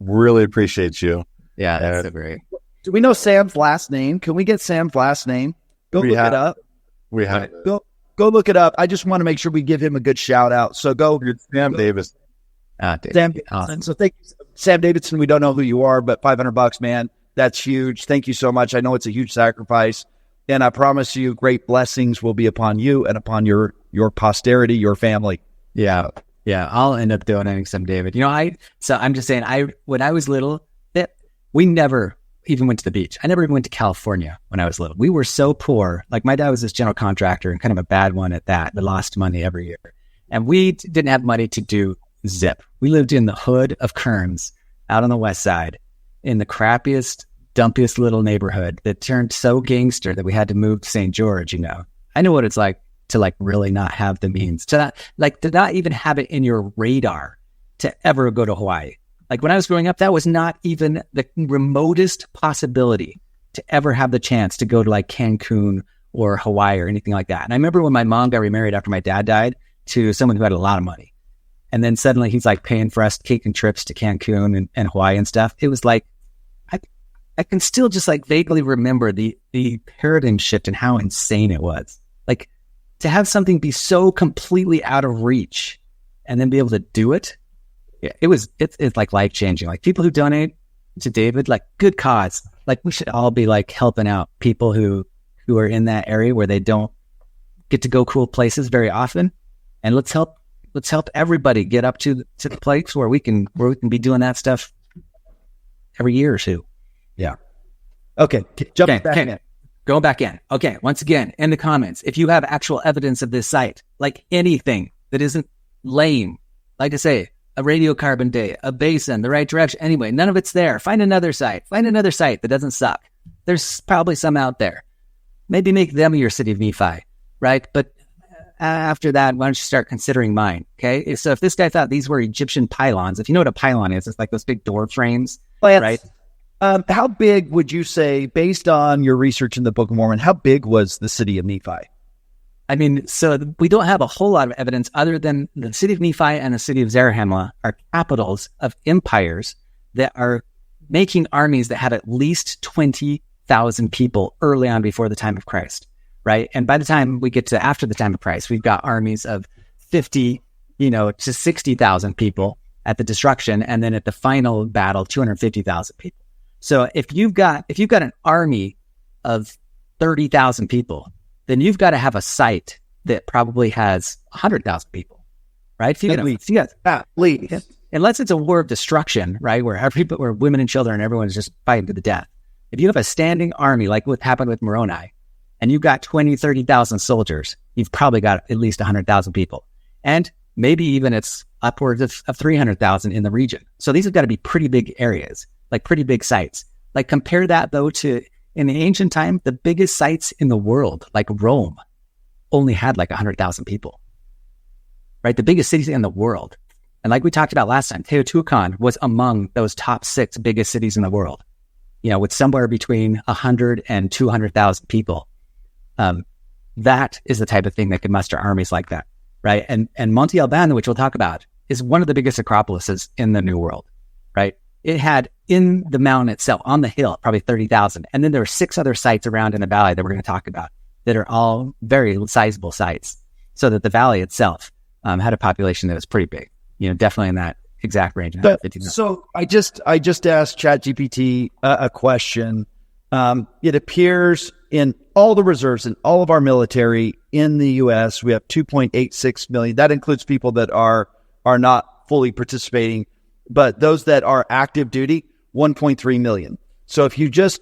really appreciates you. Yeah, that's so great. Do we know Sam's last name? Can we get Sam's last name? Look it up. We have Go look it up. I just want to make sure we give him a good shout out. So go. Sam Davis. Sam Davidson. So thank you, Sam Davidson. We don't know who you are, but $500, man, that's huge. Thank you so much. I know it's a huge sacrifice, and I promise you, great blessings will be upon you and upon your posterity, your family. Yeah. I'll end up donating some, David. So I'm just saying, when I was little, we never even went to the beach. I never even went to California when I was little. We were so poor. Like, my dad was this general contractor, and kind of a bad one at that lost money every year. And we didn't have money to do zip. We lived in the hood of Kearns out on the west side in the crappiest dumpiest little neighborhood that turned so gangster that we had to move to St. George, I know what it's like to like really not have the means, to not even have it in your radar to ever go to Hawaii. Like when I was growing up, that was not even the remotest possibility to ever have the chance to go to like Cancun or Hawaii or anything like that. And I remember when my mom got remarried after my dad died to someone who had a lot of money. And then suddenly he's like paying for us taking trips to Cancun and Hawaii and stuff. It was like, I can still just like vaguely remember the paradigm shift and how insane it was. Like to have something be so completely out of reach and then be able to do it. Yeah, it's like life changing. Like people who donate to David, like good cause. Like we should all be like helping out people who are in that area where they don't get to go cool places very often. And let's help everybody get up to the place where we can be doing that stuff every year or two. Yeah. Okay. Jump back in. Go back in. Okay. Once again, in the comments, if you have actual evidence of this site, like anything that isn't lame, like I say, a radiocarbon day, a basin, the right direction. Anyway, none of it's there. Find another site that doesn't suck. There's probably some out there. Maybe make them your City of Nephi, right? But after that, why don't you start considering mine? Okay. So if this guy thought these were Egyptian pylons, if you know what a pylon is, it's like those big door frames, right? How big would you say, based on your research in the Book of Mormon, how big was the City of Nephi? I mean, so we don't have a whole lot of evidence other than the City of Nephi and the City of Zarahemla are capitals of empires that are making armies that had at least 20,000 people early on before the time of Christ, right? And by the time we get to after the time of Christ, we've got armies of 50, to 60,000 people at the destruction. And then at the final battle, 250,000 people. So if you've got an army of 30,000 people, then you've got to have a site that probably has 100,000 people, right? At least. Unless it's a war of destruction, right? Where women and children and everyone is just fighting to the death. If you have a standing army, like what happened with Moroni, and you've got 20, 30,000 soldiers, you've probably got at least 100,000 people. And maybe even it's upwards of 300,000 in the region. So these have got to be pretty big areas, like pretty big sites. Like compare that though to, in the ancient time, the biggest sites in the world, like Rome, only had like 100,000 people, right? The biggest cities in the world. And like we talked about last time, Teotihuacan was among those top 6 biggest cities in the world, with somewhere between 100 and 200,000 people. That is the type of thing that could muster armies like that, right? And Monte Albano, which we'll talk about, is one of the biggest acropolises in the New World, right? It had in the mountain itself, on the hill, probably 30,000. And then there were 6 other sites around in the valley that we're going to talk about that are all very sizable sites. So that the valley itself had a population that was pretty big, definitely in that exact range. So I just asked ChatGPT a question. It appears in all the reserves in all of our military in the U.S., we have 2.86 million. That includes people that are not fully participating. But those that are active duty, 1.3 million. So if you just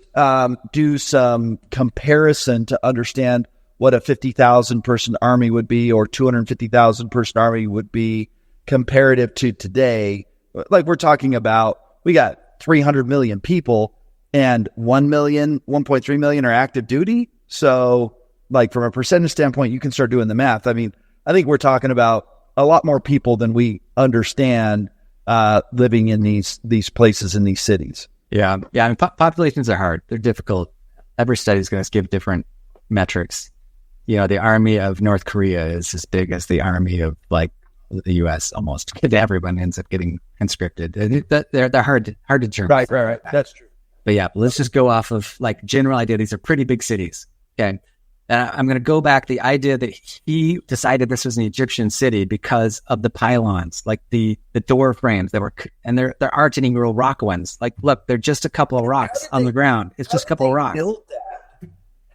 do some comparison to understand what a 50,000 person army would be or 250,000 person army would be comparative to today, like we're talking about, we got 300 million people and 1.3 million are active duty. So like from a percentage standpoint, you can start doing the math. I mean, I think we're talking about a lot more people than we understand living in these places, in these cities. Yeah. I mean, populations are hard. They're difficult. Every study is going to give different metrics. The army of North Korea is as big as the army of like the U.S. almost. Everyone ends up getting conscripted. They're hard to determine. Right. That's true. But yeah, let's just go off of like general idea. These are pretty big cities. Okay. I'm going to go back the idea that he decided this was an Egyptian city because of the pylons, like the door frames that were, and there aren't any real rock ones. Like, look, they're just a couple of rocks on the ground. It's just a couple of rocks. Build that?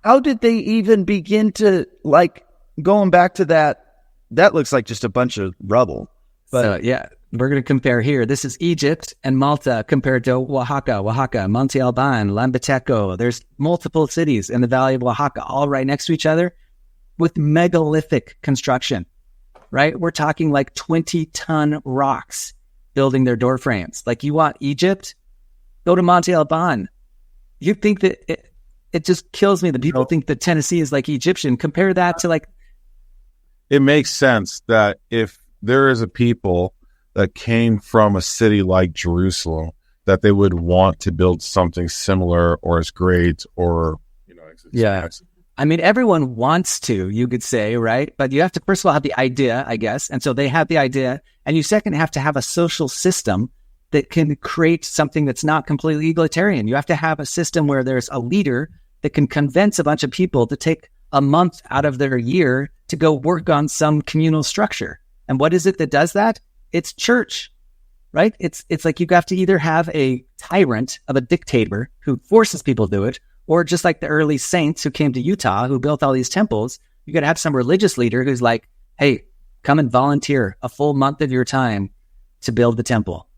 How did they even begin to, like, going back to that? That looks like just a bunch of rubble. But so, yeah, we're going to compare here. This is Egypt and Malta compared to Oaxaca, Monte Alban, Lambateco. There's multiple cities in the Valley of Oaxaca, all right next to each other with megalithic construction, right? We're talking like 20-ton rocks building their door frames. Like, you want Egypt? Go to Monte Alban. You think that it just kills me that people think that Tennessee is like Egyptian. Compare that to like, It makes sense that if there is a people that came from a city like Jerusalem, that they would want to build something similar or as great or, yeah. I mean, everyone wants to, you could say, right? But you have to, first of all, have the idea, I guess. And so they have the idea. And you second have to have a social system that can create something that's not completely egalitarian. You have to have a system where there's a leader that can convince a bunch of people to take a month out of their year to go work on some communal structure. And what is it that does that? It's church, right? It's like you have to either have a tyrant of a dictator who forces people to do it, or just like the early saints who came to Utah, who built all these temples, you got to have some religious leader who's like, hey, come and volunteer a full month of your time to build the temple.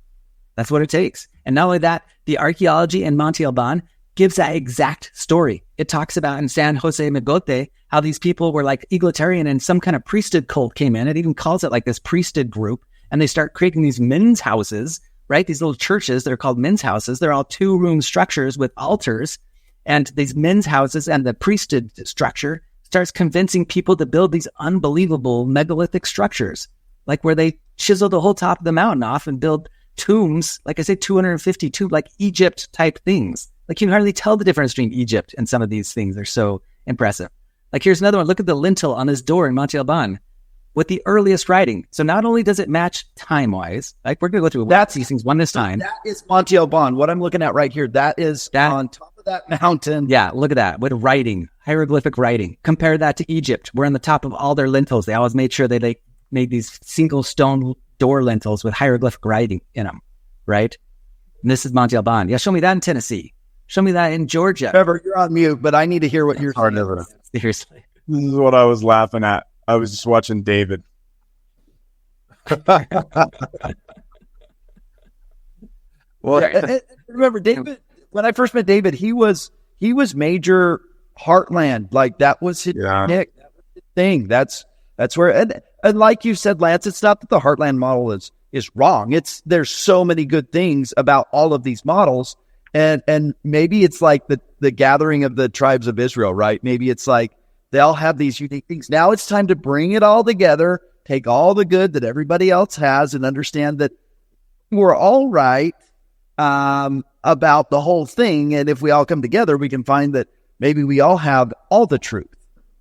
That's what it takes. And not only that, the archaeology in Monte Alban gives that exact story. It talks about in San Jose Migote how these people were like egalitarian and some kind of priesthood cult came in. It even calls it like this priesthood group. And they start creating these men's houses, right? These little churches that are called men's houses. They're all 2-room structures with altars. And these men's houses and the priesthood structure starts convincing people to build these unbelievable megalithic structures, like where they chisel the whole top of the mountain off and build tombs, like I say, 250 tombs, like Egypt type things. Like you can hardly tell the difference between Egypt and some of these things. They're so impressive. Like here's another one. Look at the lintel on this door in Monte Alban with the earliest writing. So not only does it match time-wise, like we're going to go through these things one this time. That is Monte Alban. What I'm looking at right here, that is on top of that mountain. Yeah, look at that. With writing, hieroglyphic writing. Compare that to Egypt. We're on the top of all their lintels. They always made sure they made these single stone door lintels with hieroglyphic writing in them, right? And this is Monte Alban. Yeah, show me that in Tennessee. Show me that in Georgia. Trevor, you're on mute, but I need to hear what you're saying. Seriously. This is what I was laughing at. I was just watching David. Well, remember David, when I first met David, he was major heartland. Like that was his nick, that was his thing. That's where, and like you said, Lance, it's not that the heartland model is wrong. There's so many good things about all of these models. And maybe it's like the gathering of the tribes of Israel, right? Maybe it's like they all have these unique things. Now it's time to bring it all together, take all the good that everybody else has, and understand that we're all right about the whole thing. And if we all come together, we can find that maybe we all have all the truth.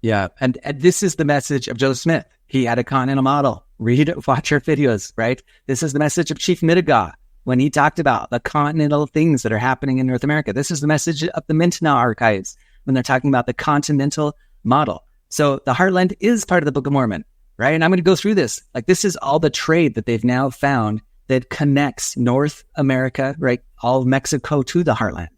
Yeah. And this is the message of Joseph Smith. He had a continental model. Watch our videos, right? This is the message of Chief Mitigaw when he talked about the continental things that are happening in North America. This is the message of the Mintanao archives when they're talking about the continental model. So the heartland is part of the Book of Mormon, right? And I'm going to go through this. Like this is all the trade that they've now found that connects North America, right? All of Mexico to the heartland.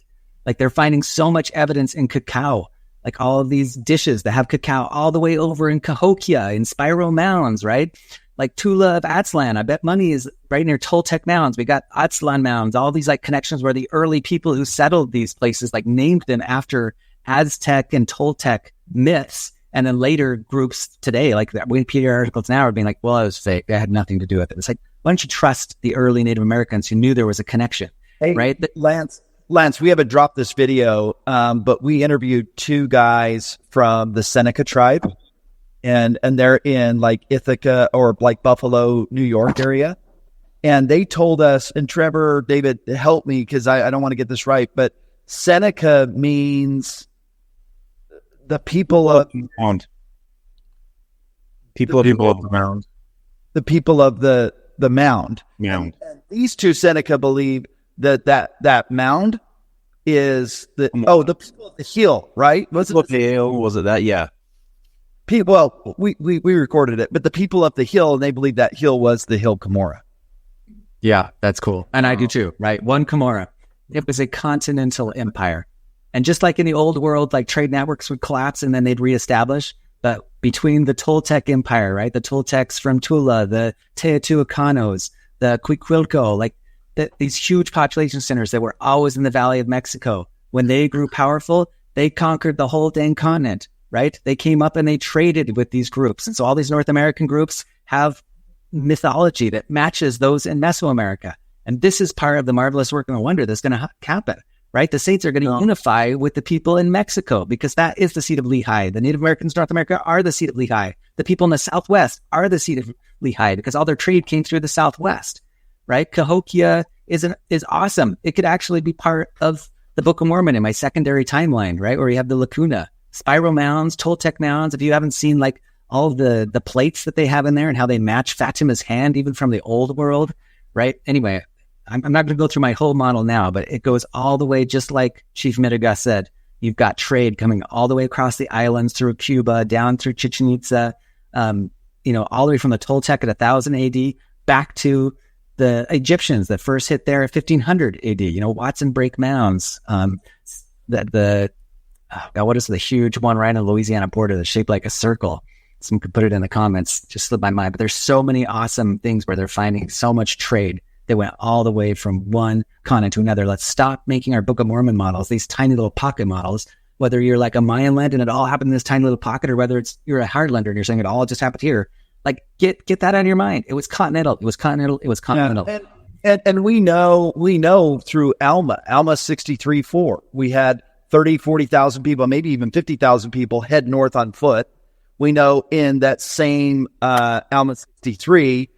Like they're finding so much evidence in cacao, like all of these dishes that have cacao all the way over in Cahokia, in Spiral Mounds, right? Like Tula of Aztlan. I bet money is right near Toltec Mounds. We got Aztlan Mounds, all these like connections where the early people who settled these places like named them after Aztec and Toltec myths. And then later groups today, like the Wikipedia articles now are being like, well, it was fake. That had nothing to do with it. It's like, why don't you trust the early Native Americans who knew there was a connection, right? Lance, we haven't dropped this video, but we interviewed 2 guys from the Seneca tribe. And they're in like Ithaca or like Buffalo, New York area. And they told us, and Trevor, David, help me because I don't want to get this right, but Seneca means the people of the mound. People of the mound. The people of the mound. Mound. And these 2 Seneca believe that mound is the people of the hill, right? Was it the hill? Was it that? Yeah. Well, we recorded it, but the people of the hill, and they believe that hill was the hill Cumorah. Yeah, that's cool. And I do too, right? One Cumorah. It was a continental empire. And just like in the old world, like trade networks would collapse and then they'd reestablish. But between the Toltec Empire, right? The Toltecs from Tula, the Teotihuacanos, the Cuicuilco, like these huge population centers that were always in the Valley of Mexico. When they grew powerful, they conquered the whole dang continent. Right? They came up and they traded with these groups. And so all these North American groups have mythology that matches those in Mesoamerica. And this is part of the marvelous work and the wonder that's going to happen, right? The Saints are going to unify with the people in Mexico because that is the seat of Lehi. The Native Americans in North America are the seat of Lehi. The people in the Southwest are the seat of Lehi because all their trade came through the Southwest, right? Cahokia is awesome. It could actually be part of the Book of Mormon in my secondary timeline, right? Where you have the Lacuna, spiral mounds, Toltec mounds. If you haven't seen like all of the plates that they have in there and how they match Fatima's hand, even from the old world, right? Anyway, I'm not going to go through my whole model now, but it goes all the way, just like Chief Midiga said. You've got trade coming all the way across the islands through Cuba, down through Chichen Itza, all the way from the Toltec at 1000 AD back to the Egyptians that first hit there at 1500 AD. Watson Break mounds. What is the huge one right on the Louisiana border that's shaped like a circle? Someone could put it in the comments. Just slipped my mind. But there's so many awesome things where they're finding so much trade. They went all the way from one continent to another. Let's stop making our Book of Mormon models, these tiny little pocket models, whether you're like a Mayan land and it all happened in this tiny little pocket, or whether you're a Heartlander and you're saying it all just happened here. Like, get that out of your mind. It was continental. It was continental. It was continental. Yeah, and we know through Alma 63-4, we had 30, 40,000 people, maybe even 50,000 people head north on foot. We know in that same Alma 63,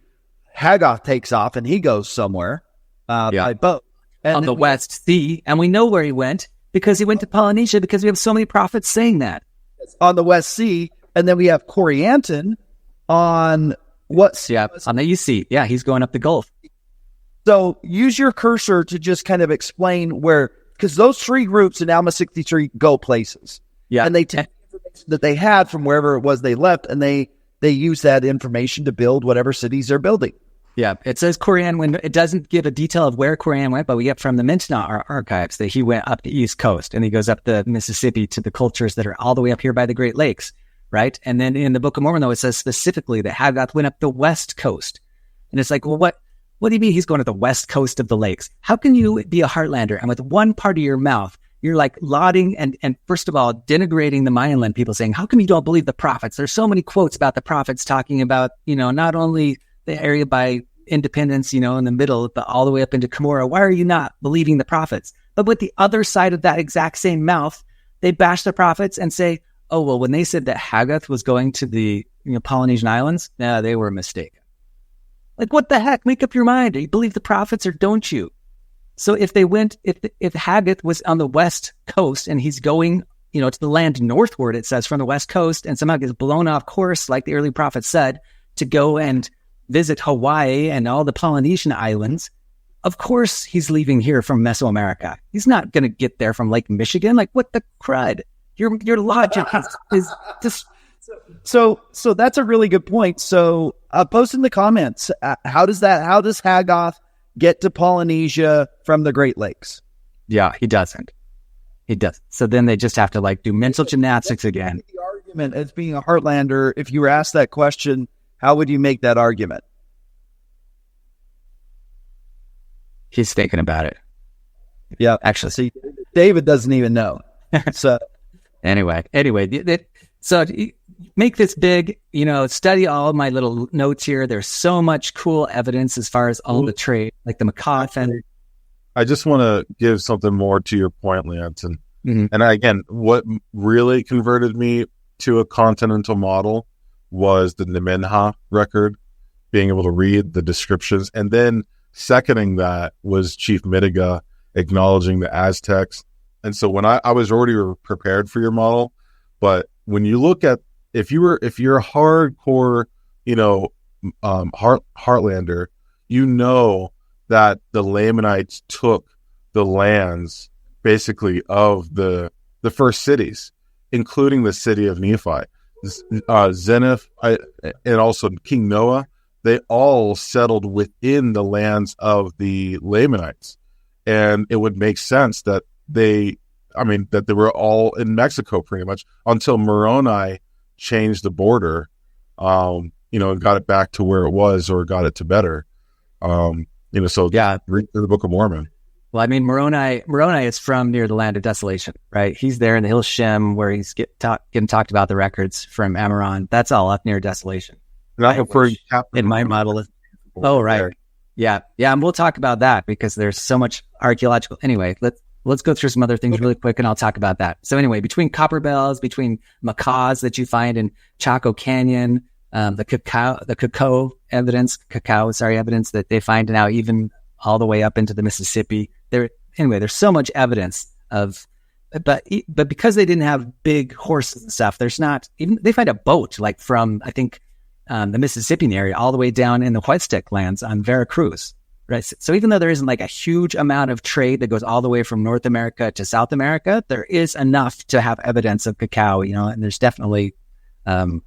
Haggoth takes off and he goes somewhere by boat. And on the West Sea. And we know where he went because he went to Polynesia, because we have so many prophets saying that. On the West Sea. And then we have Corianton on what sea? Yeah, on the East Sea. Yeah, he's going up the Gulf. So use your cursor to just kind of explain where, because those three groups in Alma 63 go places. Yeah. And they take information that they had from wherever it was they left, and they use that information to build whatever cities they're building. Yeah, it says Corian when it doesn't give a detail of where Corian went, but we get from the Mintanah archives that he went up the East Coast and he goes up the Mississippi to the cultures that are all the way up here by the Great Lakes, right? And then in the Book of Mormon, though, it says specifically that Haggoth went up the West Coast. And it's like, well, what do you mean he's going to the West Coast of the lakes? How can you be a Heartlander and with one part of your mouth, you're like lauding and first of all, denigrating the Mayan land people, saying, how come you don't believe the prophets? There's so many quotes about the prophets talking about, not only the area by Independence, in the middle, but all the way up into Cumorah. Why are you not believing the prophets? But with the other side of that exact same mouth, they bash the prophets and say, oh, well, when they said that Haggoth was going to the Polynesian islands, they were mistaken. Like, what the heck? Make up your mind. Do you believe the prophets or don't you? So if they went, if Haggoth was on the West Coast and he's going, to the land northward, it says from the West Coast, and somehow gets blown off course, like the early prophets said, to go and visit Hawaii and all the Polynesian islands, of course he's leaving here from Mesoamerica. He's not going to get there from Lake Michigan. Like, what the crud? Your logic is just... So that's a really good point. So post in the comments, how does Haggoth get to Polynesia from the Great Lakes? Yeah, he doesn't. He does. So then they just have to do mental gymnastics again. The argument as being a Heartlander, if you were asked that question, how would you make that argument? He's thinking about it. Yeah, actually. See, David doesn't even know. So anyway, so make this big, study all my little notes here. There's so much cool evidence as far as all the trade, like the McCoffin. I just want to give something more to your point, Lance. And, Mm-hmm. and again, what really converted me to a continental model was the Nemenha record, being able to read the descriptions. And then seconding that was Chief Midiga acknowledging the Aztecs. And so when I was already prepared for your model, but when you look at, if you're a hardcore, Heartlander, that the Lamanites took the lands basically of the first cities, including the city of Nephi. Zenith and also King Noah, they all settled within the lands of the Lamanites. And it would make sense that they were all in Mexico pretty much until Moroni changed the border, and got it back to where it was or got it to better. Read the Book of Mormon. Well, Moroni is from near the land of desolation, right? He's there in the Hill Shem where he's getting talked about the records from Amaron. That's all up near desolation. In my model. Oh, right. Yeah. And we'll talk about that because there's so much archaeological. Anyway, Let's go through some other things really quick, and I'll talk about that. So anyway, between copper bells, between macaws that you find in Chaco Canyon, the cacao evidence that they find now, even all the way up into the Mississippi. There's so much evidence of, but because they didn't have big horses and stuff, there's not even, they find a boat like from, I think, the Mississippi area all the way down in the Huasteca lands on Veracruz. Right. So even though there isn't like a huge amount of trade that goes all the way from North America to South America, there is enough to have evidence of cacao, and there's definitely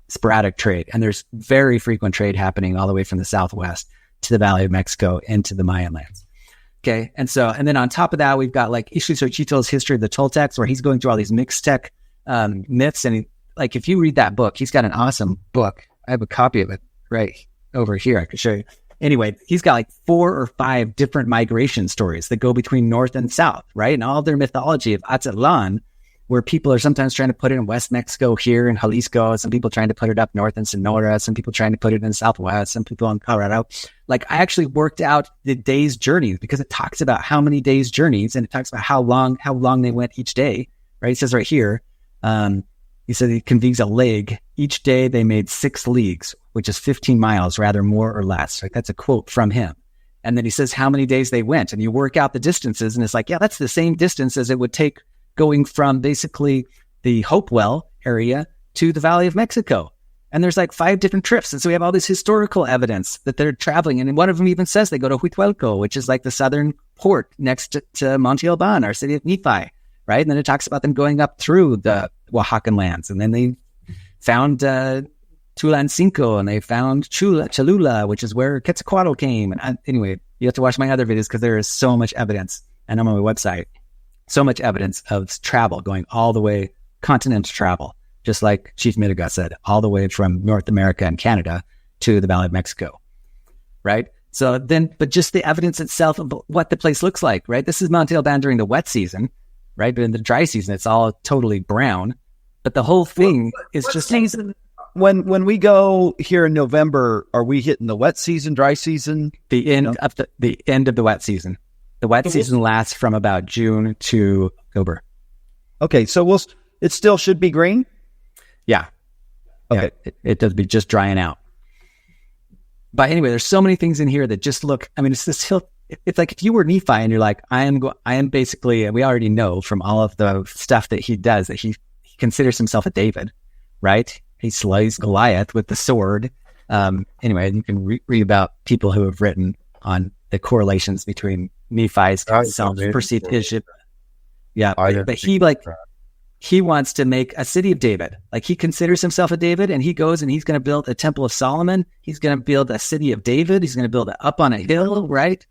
sporadic trade, and there's very frequent trade happening all the way from the Southwest to the Valley of Mexico into the Mayan lands. Okay. And then on top of that, we've got like Ixtlilxochitl's History of the Toltecs, where he's going through all these Mixtec myths. And if you read that book, he's got an awesome book. I have a copy of it right over here. I can show you. Anyway, he's got like 4 or 5 different migration stories that go between North and South, right? And all their mythology of Atzatlán, where people are sometimes trying to put it in West Mexico here in Jalisco, some people trying to put it up north in Sonora, some people trying to put it in Southwest, some people in Colorado. Like I actually worked out the day's journeys because it talks about how many days journeys, and it talks about how long they went each day, right? It says right here, he said he convenes a league. Each day they made 6 leagues, which is 15 miles, rather more or less. Like that's a quote from him. And then he says how many days they went, and you work out the distances, and it's like, yeah, that's the same distance as it would take going from basically the Hopewell area to the Valley of Mexico. And there's like 5 different trips. And so we have all this historical evidence that they're traveling. And one of them even says they go to Huithuelco, which is like the southern port next to Monte Alban, our city of Nephi, right? And then it talks about them going up through the Oaxacan lands. And then they found Tulancingo, and they found Cholula, which is where Quetzalcoatl came. And anyway, you have to watch my other videos because there is so much evidence. And I'm on my website. So much evidence of travel going all the way, continental travel, just like Chief Mitiga said, all the way from North America and Canada to the Valley of Mexico, right? So then, but just the evidence itself of what the place looks like, right? This is Monte Alban during the wet season, right? But in the dry season, it's all totally brown. But the whole thing is just season. When we go here in November, are we hitting the wet season, dry season? The end of the wet season. The wet season lasts from about June to October. Okay, so it still should be green? Yeah. Okay. Yeah, it does be just drying out. But anyway, there's so many things in here that just look, I mean, it's this hill. It's like if you were Nephi and you're like, I am basically, we already know from all of the stuff that he does that he considers himself a David, right? He slays Goliath with the sword. Anyway, you can read about people who have written on the correlations between Nephi's self-perceived Egypt. Yeah, but he wants to make a city of David. Like he considers himself a David, and he goes and he's going to build a Temple of Solomon. He's going to build a city of David. He's going to build it up on a hill, right?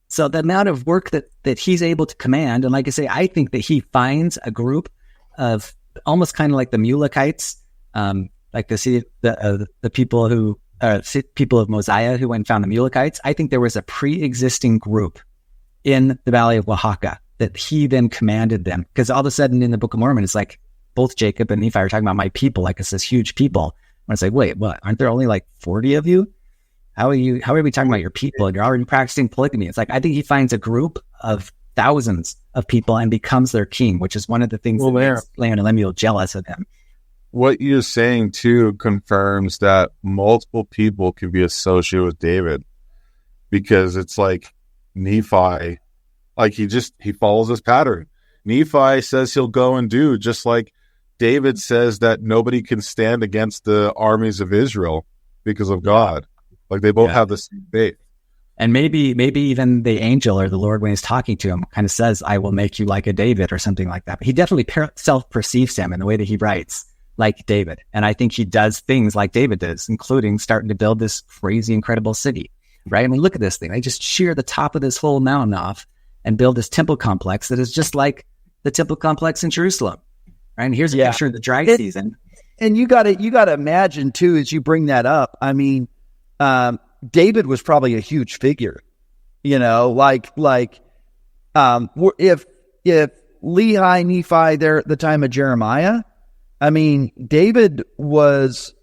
So the amount of work that he's able to command, and like I say, I think that he finds a group of almost kind of like the Mulekites, like the people who people of Mosiah who went and found the Mulekites. I think there was a pre-existing group in the Valley of Oaxaca that he then commanded them. Because all of a sudden in the Book of Mormon, it's like both Jacob and Nephi are talking about my people, like it's this huge people. And it's like, wait, what? Aren't there only like 40 of you? How are we talking about your people? And you're already practicing polygamy. It's like, I think he finds a group of thousands of people and becomes their king, which is one of the things that makes Leon and Lemuel jealous of him. What you're saying too confirms that multiple people can be associated with David, because it's like Nephi, like he follows this pattern. Nephi says he'll go and do, just like David says that nobody can stand against the armies of Israel because of God. Like they both have the same faith. And maybe even the angel or the Lord, when he's talking to him, kind of says, I will make you like a David or something like that. But he definitely self-perceives him in the way that he writes like David. And I think he does things like David does, including starting to build this crazy, incredible city, right? I mean, look at this thing. They just shear the top of this whole mountain off and build this temple complex that is just like the temple complex in Jerusalem, right? And here's a picture of the dry season. And you got to imagine too, as you bring that up, I mean, David was probably a huge figure, if Lehi, Nephi, they're at the time of Jeremiah, I mean, David was,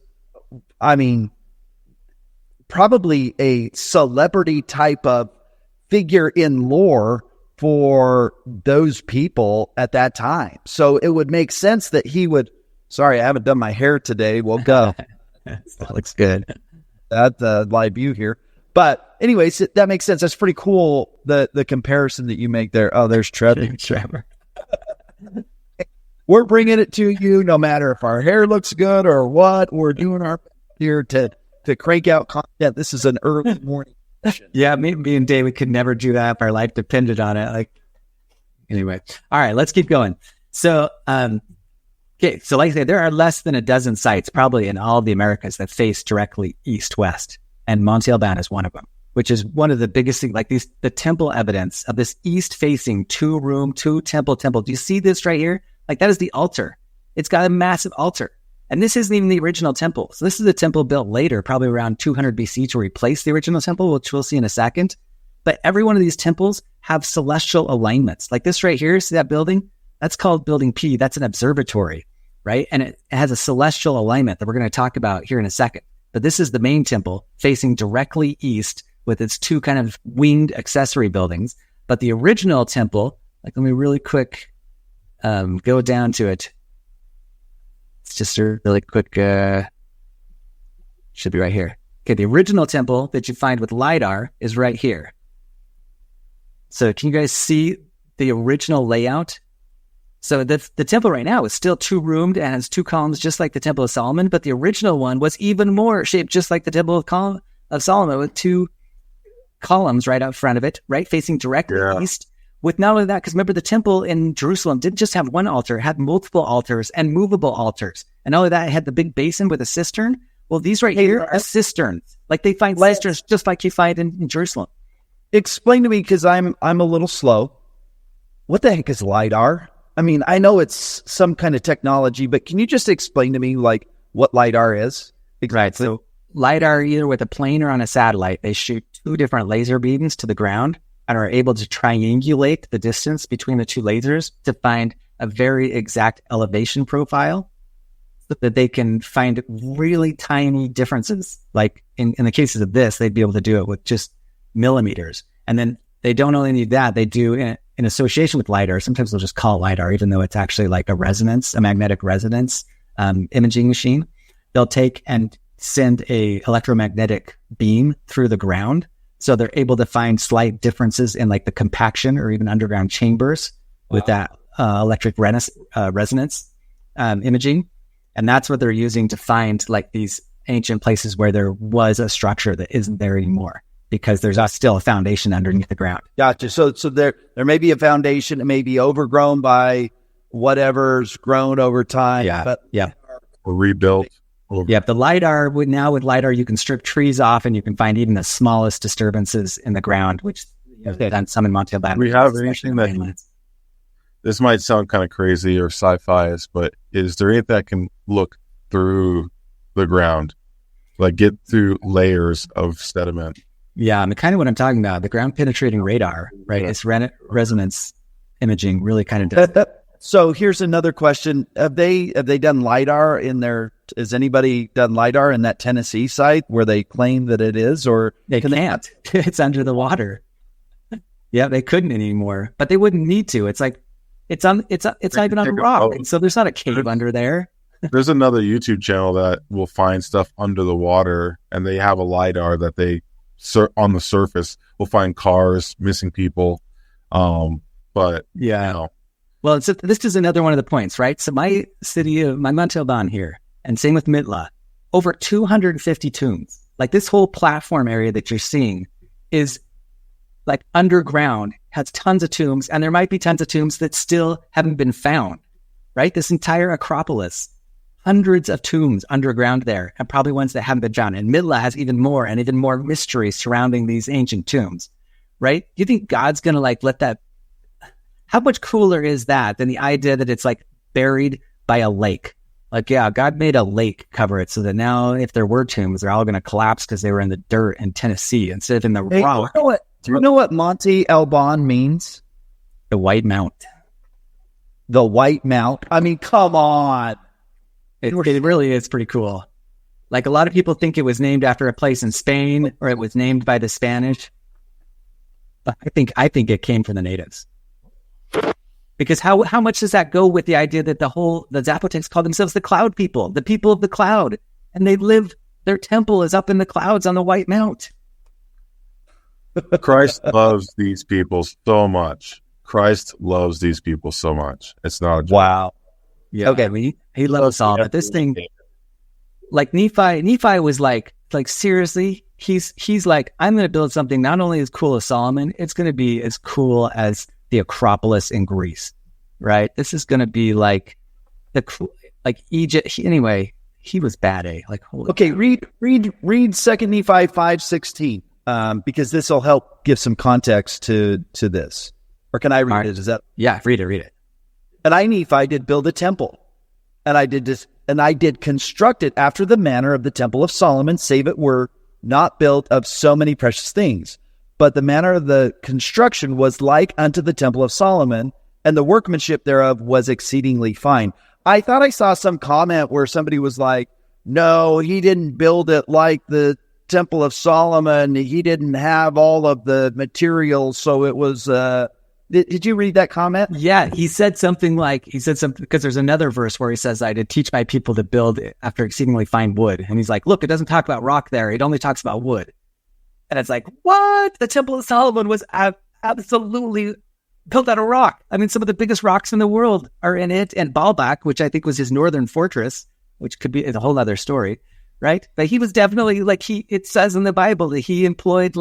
probably a celebrity type of figure in lore for those people at that time. So it would make sense that he would, sorry, I haven't done my hair today. Well, go. That looks good. That's the live view here. But anyways, that makes sense. That's pretty cool, the comparison that you make there. Oh, there's Trevor. We're bringing it to you no matter if our hair looks good or what. We're doing our best here to crank out content. This is an early morning session. Yeah, me and David could never do that if our life depended on it. Like, anyway. All right, let's keep going. So, okay, so like I said, there are less than a dozen sites probably in all of the Americas that face directly east-west. And Monte Alban is one of them, which is one of the biggest things, like the temple evidence of this east-facing two-room, two-temple temple. Do you see this right here? Like, that is the altar. It's got a massive altar. And this isn't even the original temple. So this is a temple built later, probably around 200 BC to replace the original temple, which we'll see in a second. But every one of these temples have celestial alignments. Like this right here, see that building? That's called Building P. That's an observatory, right? And it has a celestial alignment that we're going to talk about here in a second. But this is the main temple facing directly east with its two kind of winged accessory buildings. But the original temple, like let me really quick go down to it. It's just a really quick, should be right here. Okay, the original temple that you find with LiDAR is right here. So can you guys see the original layout? So the temple right now is still two-roomed and has two columns just like the Temple of Solomon, but the original one was even more shaped just like the Temple of Solomon with two columns right out front of it, right, facing directly east. With not only that, because remember the temple in Jerusalem didn't just have one altar, it had multiple altars and movable altars. And not only that, it had the big basin with a cistern. Well, these right here are cisterns. Like they find cisterns just like you find in Jerusalem. Explain to me, because I'm a little slow. What the heck is LiDAR? I mean, I know it's some kind of technology, but can you just explain to me like what LiDAR is? Exactly. Right. So LiDAR, either with a plane or on a satellite, they shoot two different laser beams to the ground and are able to triangulate the distance between the two lasers to find a very exact elevation profile so that they can find really tiny differences. Like in the cases of this, they'd be able to do it with just millimeters. And then they don't only need that, they do in association with LiDAR. Sometimes they'll just call it LiDAR, even though it's actually like a magnetic resonance imaging machine. They'll take and send a electromagnetic beam through the ground. So they're able to find slight differences in like the compaction or even underground chambers with that electric resonance imaging. And that's what they're using to find like these ancient places where there was a structure that isn't there anymore, because there's still a foundation underneath the ground. Gotcha. So there may be a foundation. It may be overgrown by whatever's grown over time. Yeah. But Or rebuilt. Yeah, the LiDAR, with LiDAR, you can strip trees off and you can find even the smallest disturbances in the ground, which they've done some in Monte Alban. We have anything that, this might sound kind of crazy or sci-fi, but is there anything that can look through the ground, like get through layers of sediment? Yeah, and kind of what I'm talking about, the ground penetrating radar, right? It's resonance imaging really kind of does that. So here's another question. Have they done LiDAR in their, has anybody done LiDAR in that Tennessee site where they claim that it is, or they can't? It's under the water. Yeah, they couldn't anymore, but they wouldn't need to. It's like, it's not even on a rock. So there's not a cave under there. There's another YouTube channel that will find stuff under the water, and they have a LiDAR that they on the surface will find cars, missing people. But yeah. You know. Well, this is another one of the points, right? So my Monte Alban here, and same with Mitla, over 250 tombs. Like this whole platform area that you're seeing is like underground, has tons of tombs, and there might be tons of tombs that still haven't been found, right? This entire Acropolis, hundreds of tombs underground there, and probably ones that haven't been found. And Mitla has even more mystery surrounding these ancient tombs, right? Do you think God's going to like let that? How much cooler is that than the idea that it's like buried by a lake? Like, yeah, God made a lake cover it so that now if there were tombs, they're all going to collapse because they were in the dirt in Tennessee instead of in the rock. Do you know what Monte Alban means? The White Mount. The White Mount. I mean, come on. It really is pretty cool. Like a lot of people think it was named after a place in Spain or it was named by the Spanish. But I think it came from the natives. Because how much does that go with the idea that the Zapotecs call themselves the cloud people, the people of the cloud, and their temple is up in the clouds on the White Mount. Christ loves these people so much. Christ loves these people so much. It's not a joke. Wow. Yeah. Okay. I mean, he loves us all, but this thing, like Nephi was like seriously, he's like, I'm going to build something not only as cool as Solomon, it's going to be as cool as the Acropolis in Greece, right? This is going to be like Egypt. He was bad, eh? Like, holy Okay, cow. read 2 Nephi 5:16, because this will help give some context to this. Or can I read it? Is that? Yeah, read it. And I, Nephi, did build a temple, and I did construct it after the manner of the temple of Solomon, save it were not built of so many precious things. But the manner of the construction was like unto the temple of Solomon, and the workmanship thereof was exceedingly fine. I thought I saw some comment where somebody was like, no, he didn't build it like the temple of Solomon. He didn't have all of the materials, so it was... Did you read that comment? Yeah, he said something because there's another verse where he says, I did teach my people to build after exceedingly fine wood. And he's like, look, it doesn't talk about rock there. It only talks about wood. And it's like, what? The Temple of Solomon was absolutely built out of rock. I mean, some of the biggest rocks in the world are in it. And Baalbek, which I think was his northern fortress, which could be a whole other story, right? But he was definitely it says in the Bible that he employed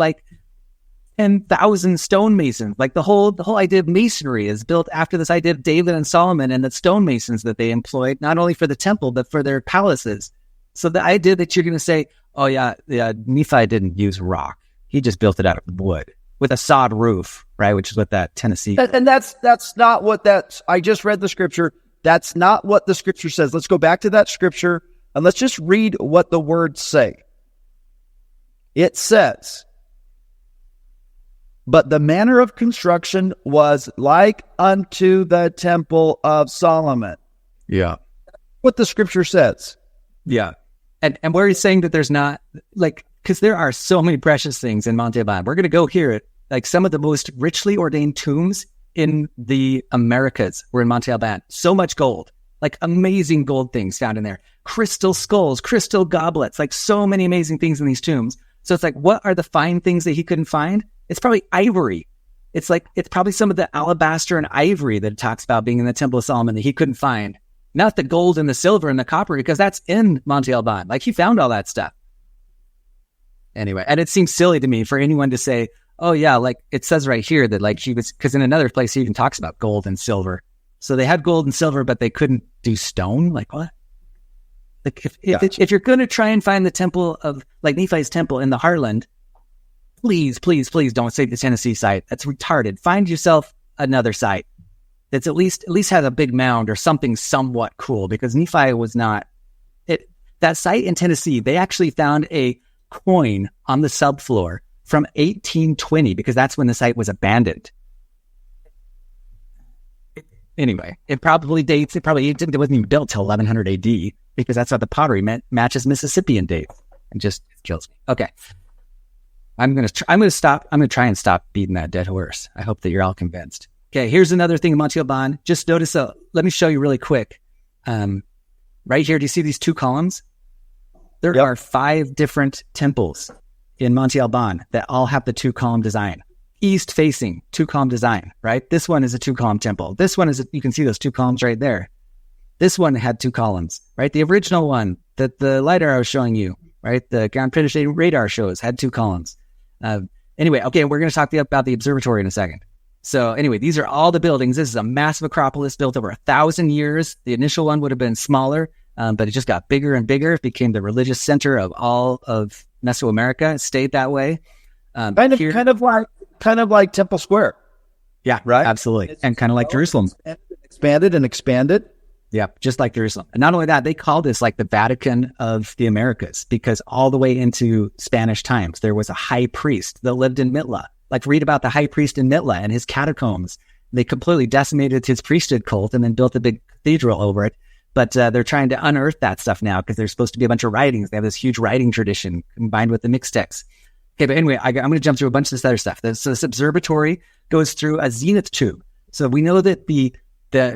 10,000 stonemasons. Like the whole idea of masonry is built after this idea of David and Solomon and the stonemasons that they employed, not only for the temple, but for their palaces. So the idea that you're going to say, oh yeah, Nephi didn't use rock. He just built it out of wood with a sod roof, right? Which is what that Tennessee. And that's not what I just read the scripture. That's not what the scripture says. Let's go back to that scripture and let's just read what the words say. It says, but the manner of construction was like unto the temple of Solomon. Yeah. What the scripture says. Yeah. And where he's saying that there's not, because there are so many precious things in Monte Alban. We're going to go here. Some of the most richly ordained tombs in the Americas were in Monte Alban. So much gold, amazing gold things found in there. Crystal skulls, crystal goblets, so many amazing things in these tombs. So it's what are the fine things that he couldn't find? It's probably ivory. It's probably some of the alabaster and ivory that it talks about being in the Temple of Solomon that he couldn't find. Not the gold and the silver and the copper, because that's in Monte Alban. He found all that stuff. Anyway, and it seems silly to me for anyone to say, oh yeah, it says right here that he was, because in another place he even talks about gold and silver. So they had gold and silver, but they couldn't do stone? What? If you're going to try and find the temple of, Nephi's temple in the Heartland, please don't say the Tennessee site. That's retarded. Find yourself another site that's at least has a big mound or something somewhat cool, because Nephi was not it. That site in Tennessee, they actually found a coin on the subfloor from 1820, because that's when the site was abandoned. Anyway, it probably wasn't even built till 1100 AD, because that's how the pottery matches Mississippian dates, and just kills me. Okay. I'm going to try and stop beating that dead horse. I hope that you're all convinced. Okay, here's another thing in Monte Alban. Just notice, let me show you really quick. Right here, do you see these two columns? There are 5 different temples in Monte Alban that all have the 2-column design. East facing, 2-column design, right? This one is a 2-column temple. This one is, you can see those 2 columns right there. This one had 2 columns, right? The original one that the LiDAR I was showing you, right? The ground penetrating radar shows had 2 columns. Anyway, okay, we're going to talk about the observatory in a second. So anyway, these are all the buildings. This is a massive acropolis built over 1,000 years. The initial one would have been smaller, but it just got bigger and bigger. It became the religious center of all of Mesoamerica. It stayed that way. Kind of like Temple Square. Yeah, right. Absolutely, and kind of like Jerusalem. Expanded and expanded. Yeah, just like Jerusalem. And not only that, they call this the Vatican of the Americas, because all the way into Spanish times, there was a high priest that lived in Mitla. Read about the high priest in Mitla and his catacombs. They completely decimated his priesthood cult and then built a big cathedral over it. But they're trying to unearth that stuff now, because there's supposed to be a bunch of writings. They have this huge writing tradition combined with the Mixtecs. Okay, but anyway, I'm going to jump through a bunch of this other stuff. So this observatory goes through a zenith tube. So we know that the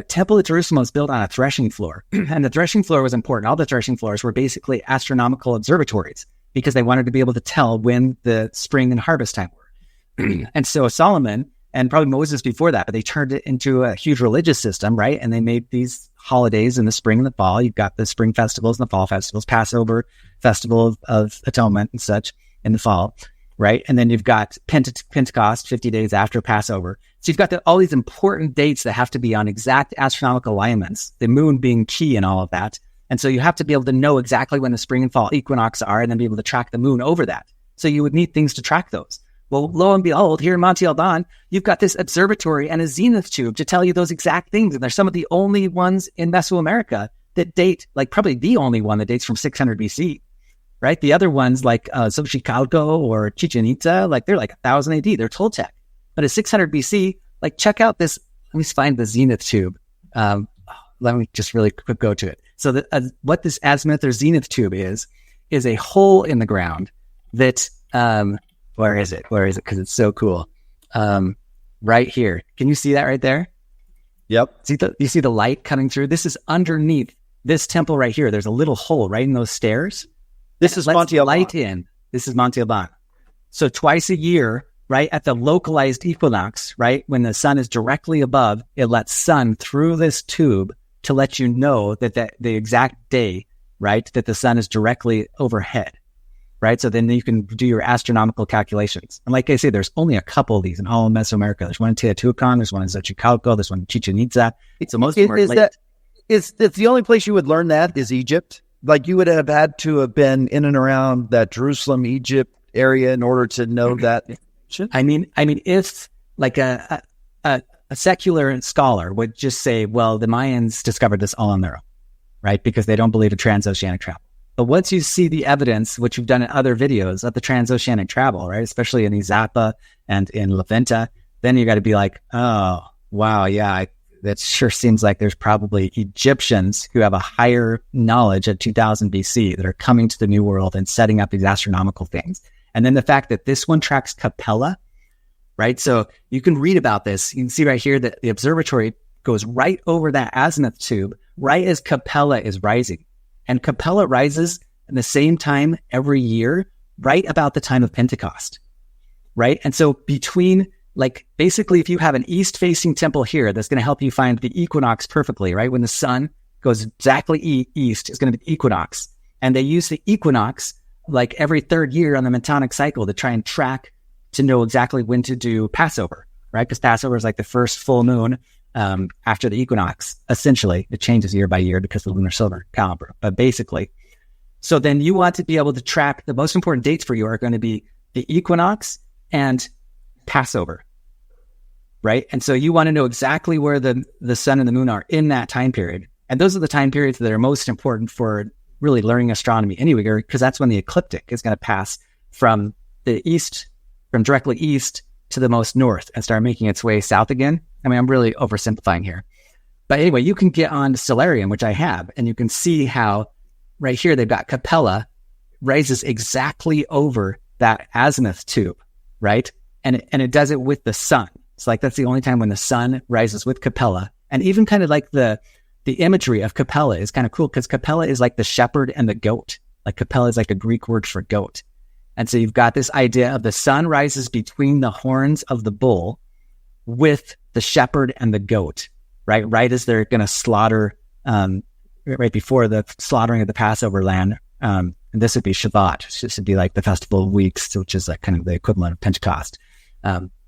Temple at Jerusalem was built on a threshing floor, and the threshing floor was important. All the threshing floors were basically astronomical observatories because they wanted to be able to tell when the spring and harvest time were. And so Solomon, and probably Moses before that, but they turned it into a huge religious system, right? And they made these holidays in the spring and the fall. You've got the spring festivals and the fall festivals, Passover, Festival of Atonement and such in the fall, right? And then you've got Pentecost, 50 days after Passover. So you've got all these important dates that have to be on exact astronomical alignments, the moon being key in all of that. And so you have to be able to know exactly when the spring and fall equinox are and then be able to track the moon over that. So you would need things to track those. Well, lo and behold, here in Monte Alban, you've got this observatory and a zenith tube to tell you those exact things. And they're some of the only ones in Mesoamerica that date, like probably the only one that dates from 600 BC, right? The other ones like Xochicalco or Chichen Itza, like they're like 1000 AD, they're Toltec. But at 600 BC, like check out this, let me find the zenith tube. Let me just really quick go to it. So what this azimuth or zenith tube is a hole in the ground that, where is it? Because it's so cool. Right here. Can you see that right there? Yep. You see the light coming through? This is underneath this temple right here. There's a little hole right in those stairs. This is Monte Alban. Light in. This is Monte Alban. So twice a year, right, at the localized equinox, right, when the sun is directly above, it lets sun through this tube to let you know that the exact day, right, that the sun is directly overhead. Right. So then you can do your astronomical calculations. And like I say, there's only a couple of these in all of Mesoamerica. There's one in Teotihuacan, there's one in Xochicalco, there's one in Chichen Itza. So most of them are late. Is the only place you would learn that is Egypt? Like you would have had to have been in and around that Jerusalem, Egypt area in order to know that. I mean, if like a secular scholar would just say, well, the Mayans discovered this all on their own, right? Because they don't believe in transoceanic travel. But once you see the evidence, which you've done in other videos of the transoceanic travel, right, especially in Izapa and in La Venta, then you got to be like, oh, wow, yeah, that sure seems like there's probably Egyptians who have a higher knowledge at 2000 BC that are coming to the New World and setting up these astronomical things. And then the fact that this one tracks Capella, right? So you can read about this. You can see right here that the observatory goes right over that azimuth tube, right as Capella is rising. And Capella rises at the same time every year, right about the time of Pentecost, right? And so between, like, basically if you have an east-facing temple here, that's going to help you find the equinox perfectly, right? When the sun goes exactly east, it's going to be the equinox. And they use the equinox like every third year on the Metonic cycle to try and track to know exactly when to do Passover, right? Because Passover is like the first full moon after the equinox. Essentially, it changes year by year because of the lunar solar calendar. But basically, so then you want to be able to track the most important dates for you are going to be the equinox and Passover, right? And so you want to know exactly where the sun and the moon are in that time period. And those are the time periods that are most important for really learning astronomy anyway, because that's when the ecliptic is going to pass from the east, from directly east to the most north and start making its way south again. I mean, I'm really oversimplifying here. But anyway, you can get on Stellarium, which I have, and you can see how right here they've got Capella rises exactly over that azimuth tube, right? And it does it with the sun. It's like that's the only time when the sun rises with Capella. And even kind of like the imagery of Capella is kind of cool because Capella is like the shepherd and the goat. Like Capella is like a Greek word for goat. And so you've got this idea of the sun rises between the horns of the bull with the shepherd and the goat, right? Right as they're going to slaughter, right before the slaughtering of the Passover lamb. And this would be Shabbat. This would be like the Festival of Weeks, which is like kind of the equivalent of Pentecost,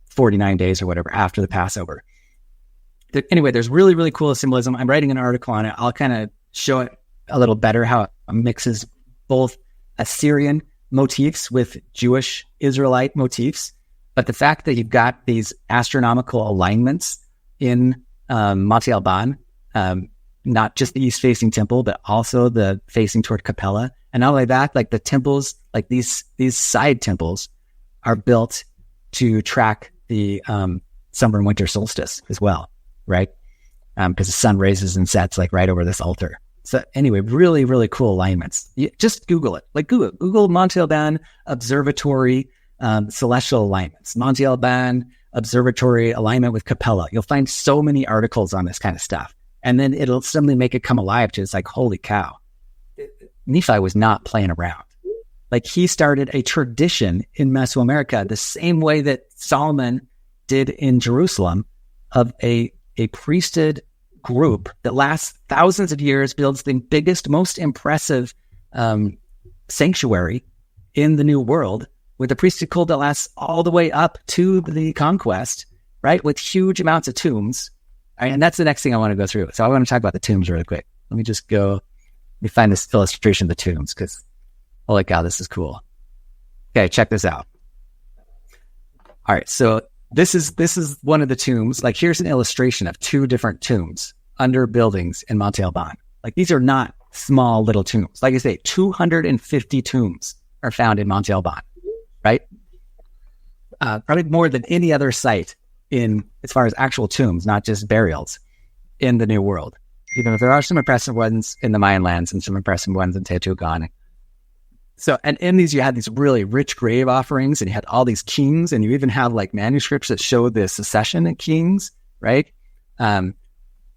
49 days or whatever after the Passover. Anyway, there's really, really cool symbolism. I'm writing an article on it. I'll kind of show it a little better, how it mixes both Assyrian motifs with Jewish Israelite motifs. But the fact that you've got these astronomical alignments in Monte Alban, not just the east-facing temple, but also the facing toward Capella. And not only that, like the temples, like these side temples are built to track the summer and winter solstice as well, right? Because the sun rises and sets like right over this altar. So anyway, really, really cool alignments. Just Google it. Like Google Monte Alban Observatory celestial alignments, Monte Alban observatory alignment with Capella. You'll find so many articles on this kind of stuff. And then it'll suddenly make it come alive to it's like, holy cow. Nephi was not playing around. Like he started a tradition in Mesoamerica the same way that Solomon did in Jerusalem of a priesthood group that lasts thousands of years, builds the biggest, most impressive sanctuary in the New World with a priesthood cult that lasts all the way up to the conquest, right? With huge amounts of tombs. And that's the next thing I want to go through. So I want to talk about the tombs really quick. Let me find this illustration of the tombs because holy cow, this is cool. Okay, check this out. All right, so this is one of the tombs. Like here's an illustration of two different tombs under buildings in Monte Alban. Like these are not small little tombs. Like I say, 250 tombs are found in Monte Alban, right? Probably more than any other site in as far as actual tombs, not just burials in the New World. Even if there are some impressive ones in the Mayan lands and some impressive ones in Teotihuacan. So, and in these, you had these really rich grave offerings and you had all these kings and you even have like manuscripts that show the succession of kings, right?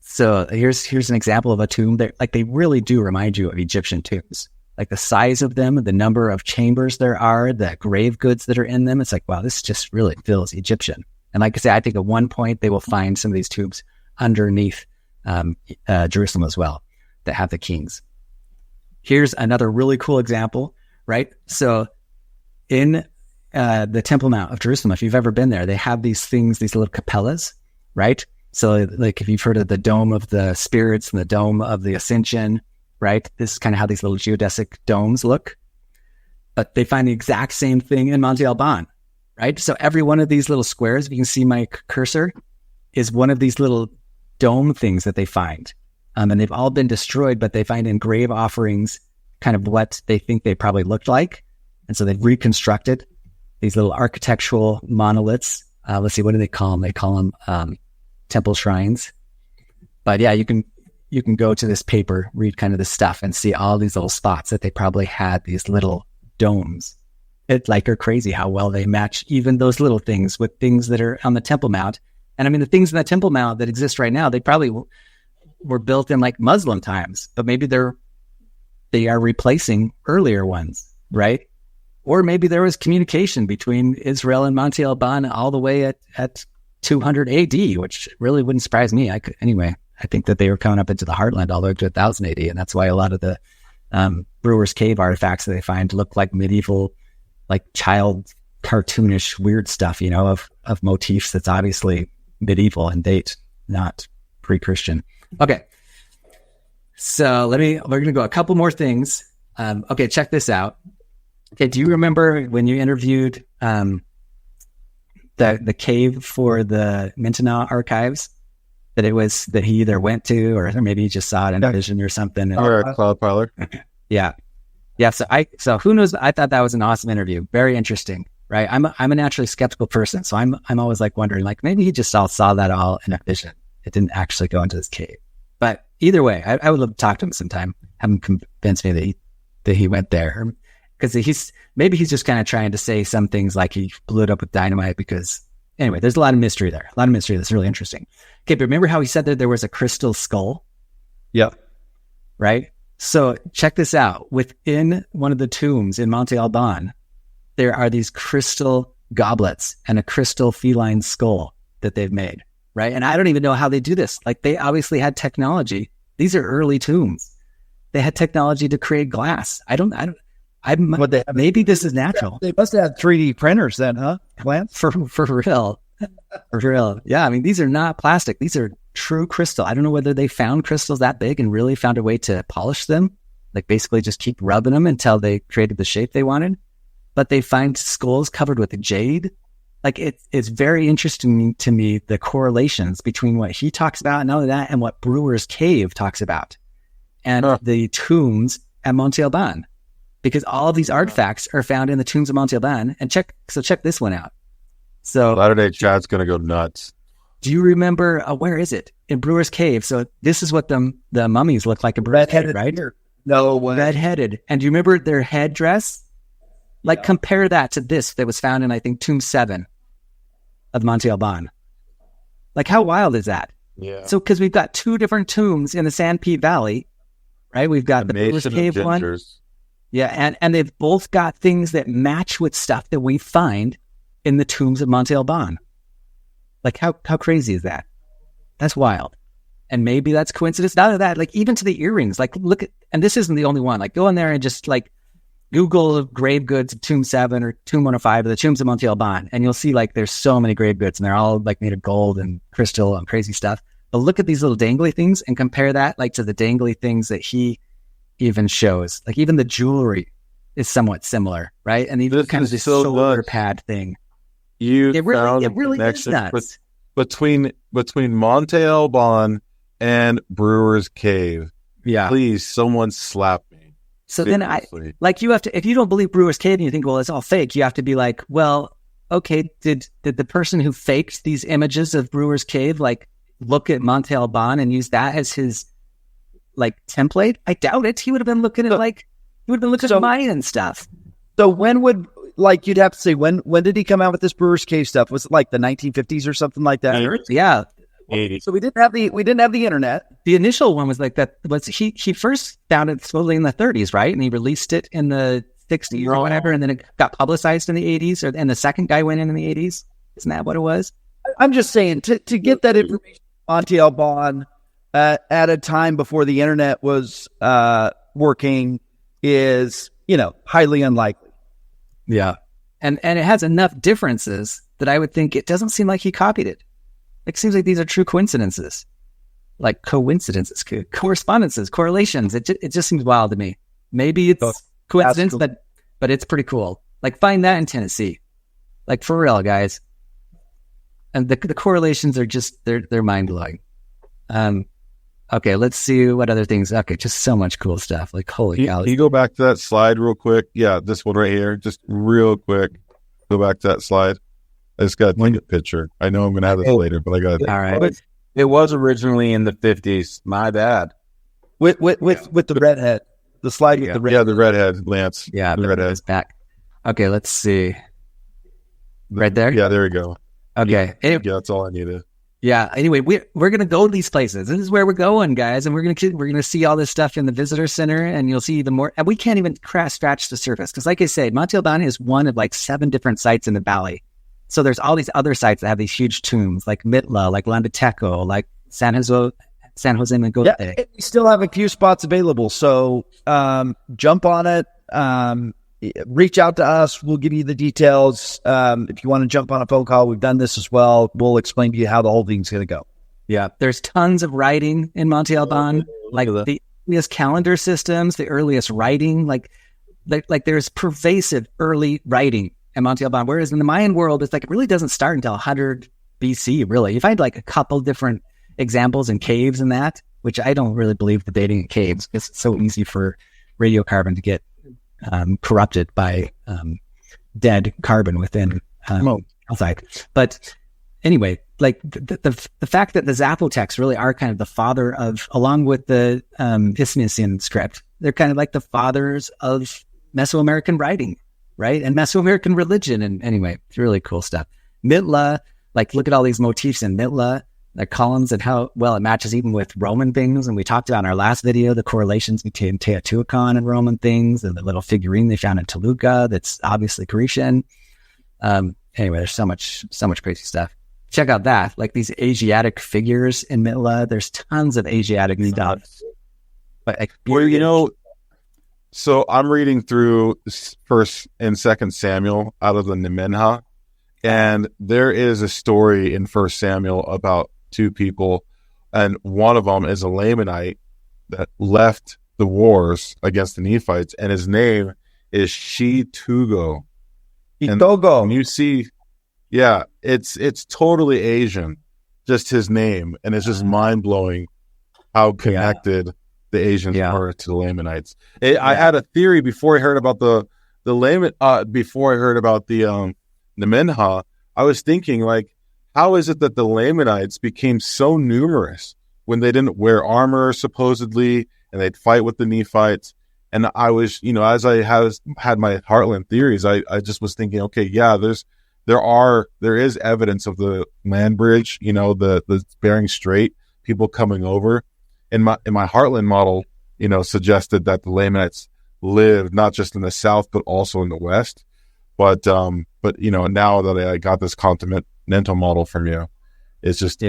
So here's an example of a tomb that like they really do remind you of Egyptian tombs, like the size of them, the number of chambers there are, the grave goods that are in them. It's like, wow, this just really feels Egyptian. And like I say, I think at one point they will find some of these tombs underneath Jerusalem as well that have the kings. Here's another really cool example, right? So in the Temple Mount of Jerusalem, if you've ever been there, they have these things, these little capellas, right? So like if you've heard of the Dome of the Spirits and the Dome of the Ascension, right? This is kind of how these little geodesic domes look. But they find the exact same thing in Monte Alban, right? So every one of these little squares, if you can see my cursor, is one of these little dome things that they find. And they've all been destroyed, but they find in grave offerings kind of what they think they probably looked like. And so they've reconstructed these little architectural monoliths. Let's see, what do they call them? They call them temple shrines. But yeah, you can go to this paper, read kind of this stuff and see all these little spots that they probably had these little domes. It's like are crazy how well they match even those little things with things that are on the Temple Mount. And I mean, the things in the Temple Mount that exist right now, they probably were built in like Muslim times, but maybe they are replacing earlier ones, right? Or maybe there was communication between Israel and Monte Alban all the way at 200 AD, which really wouldn't surprise me. I think that they were coming up into the heartland all the way to 1000 AD. And that's why a lot of the Brewer's Cave artifacts that they find look like medieval, like child cartoonish weird stuff, you know, of motifs that's obviously medieval in date, not pre-Christian. Okay. So we're going to go a couple more things. Okay. Check this out. Okay. Do you remember when you interviewed, the cave for the Mintanao archives that he either went to, or maybe he just saw it in a vision or something. Or a cloud parlor. Yeah. Yeah. So who knows? I thought that was an awesome interview. Very interesting. Right. I'm a naturally skeptical person. So I'm always like wondering, like maybe he just saw that all in a vision. It didn't actually go into this cave. But either way, I would love to talk to him sometime. Have him convince me that he went there, because he's just kind of trying to say some things like he blew it up with dynamite. Because anyway, there's a lot of mystery there. A lot of mystery that's really interesting. Okay, but remember how he said that there was a crystal skull? Yep. Right. So check this out. Within one of the tombs in Monte Alban, there are these crystal goblets and a crystal feline skull that they've made, right? And I don't even know how they do this. Like they obviously had technology. These are early tombs. They had technology to create glass. Maybe this is natural. They must have had 3D printers then, huh? Lance? For real. For real. Yeah. I mean, these are not plastic. These are true crystal. I don't know whether they found crystals that big and really found a way to polish them. Like basically just keep rubbing them until they created the shape they wanted. But they find skulls covered with jade. Like it's very interesting to me, the correlations between what he talks about and all of that and what Brewer's Cave talks about and the tombs at Monte Alban, because all of these artifacts are found in the tombs of Monte Alban. And check this one out. So Latter-day Chad's going to go nuts. Do you remember, where is it? In Brewer's Cave. So this is what the mummies look like in Brewer's Cave, right? No way. Red-headed. And do you remember their headdress? Like compare that to this that was found in, I think, Tomb 7 of Monte Alban. Like how wild is that? Yeah. So because we've got two different tombs in the Sanpete Valley, right? We've got the Brewer's Cave one. Yeah, and they've both got things that match with stuff that we find in the tombs of Monte Alban. Like how crazy is that? That's wild. And maybe that's coincidence. Not only that, like even to the earrings, like look at, and this isn't the only one. Like go in there and just like Google grave goods of Tomb 7 or Tomb 105 or the tombs of Monte Alban, and you'll see like there's so many grave goods and they're all like made of gold and crystal and crazy stuff. But look at these little dangly things and compare that like to the dangly things that he even shows. Like even the jewelry is somewhat similar, right? And even kind of this shoulder pad thing. It really is nuts. Between Monte Alban and Brewer's Cave. Yeah. Please, someone slap me. So Seriously. then you have to, if you don't believe Brewer's Cave and you think, well, it's all fake, you have to be like, well, okay, did the person who faked these images of Brewer's Cave, like look at Monte Alban and use that as his like template? I doubt it. He would have been looking at at Mayan stuff. So when would, like, you'd have to say, when did he come out with this Brewer's Cave stuff? Was it like the 1950s or something like that? Yeah. 80. So we didn't have the internet. The initial one was like that. Was he first found it supposedly in the 30s, right? And he released it in the 60s or whatever, and then it got publicized in the 80s, and the second guy went in the 80s. Isn't that what it was? I'm just saying to get that information on Monte Alban at a time before the internet was working is, highly unlikely. Yeah. And it has enough differences that I would think it doesn't seem like he copied it. It seems like these are true coincidences, like coincidences, correspondences, correlations. It just seems wild to me. Maybe it's coincidence, but it's pretty cool. Like find that in Tennessee, like for real, guys. And the correlations are just, they're mind blowing. Okay, let's see what other things. Okay, just so much cool stuff. Like holy cow. Can you go back to that slide real quick? Yeah, this one right here, just real quick. Go back to that slide. I just got to take a picture. I know I'm going to have this later, but I got to. All right. But it was originally in the 50s. My bad. With the redhead, the slide with the redhead. Yeah, the redhead, Lance. Yeah, the redhead is back. Okay, let's see. Right there. Yeah, there we go. Okay. Yeah, that's all I needed. Yeah. Anyway, we're gonna go to these places. This is where we're going, guys, and we're gonna see all this stuff in the visitor center, and you'll see even more. And we can't even scratch the surface because, like I said, Monte Alban is one of like 7 different sites in the valley. So there's all these other sites that have these huge tombs, like Mitla, like Lambateco, like San Jose Mogote. Yeah, we still have a few spots available. So jump on it. Reach out to us. We'll give you the details. If you want to jump on a phone call, we've done this as well. We'll explain to you how the whole thing's going to go. Yeah, there's tons of writing in Monte Alban, like the earliest calendar systems, the earliest writing, like there's pervasive early writing in Monte Alban. Whereas in the Mayan world, it's like it really doesn't start until 100 BC. Really, you find like a couple different examples in caves and that, which I don't really believe the dating in caves. It's so easy for radiocarbon to get corrupted by dead carbon within outside. But anyway, like the fact that the Zapotecs really are kind of the father of, along with the Isthmian script, they're kind of like the fathers of Mesoamerican writing, right? And Mesoamerican religion. And anyway, it's really cool stuff. Mitla, like look at all these motifs in Mitla, the columns, and how well it matches even with Roman things. And we talked about in our last video the correlations between Teotihuacan and Roman things, and the little figurine they found in Toluca that's obviously Grecian. Anyway, there's so much crazy stuff. Check out that, like these Asiatic figures in Mitla. There's tons of Asiatic stuff. But well, so I'm reading through First and Second Samuel out of the Nemenha, and there is a story in First Samuel about 2 people, and one of them is a Lamanite that left the wars against the Nephites, and his name is Shitugo. And you see, yeah, it's totally Asian, just his name, and it's just mind blowing how connected the Asians are to the Lamanites. I had a theory before I heard about the before I heard about the Nemenha. I was thinking, like, how is it that the Lamanites became so numerous when they didn't wear armor, supposedly, and they'd fight with the Nephites? And I was, as I had my Heartland theories, I just was thinking, okay, yeah, there is evidence of the land bridge, the Bering Strait, people coming over. In my Heartland model, suggested that the Lamanites lived not just in the south but also in the west. But now that I got this continental model from you, it's just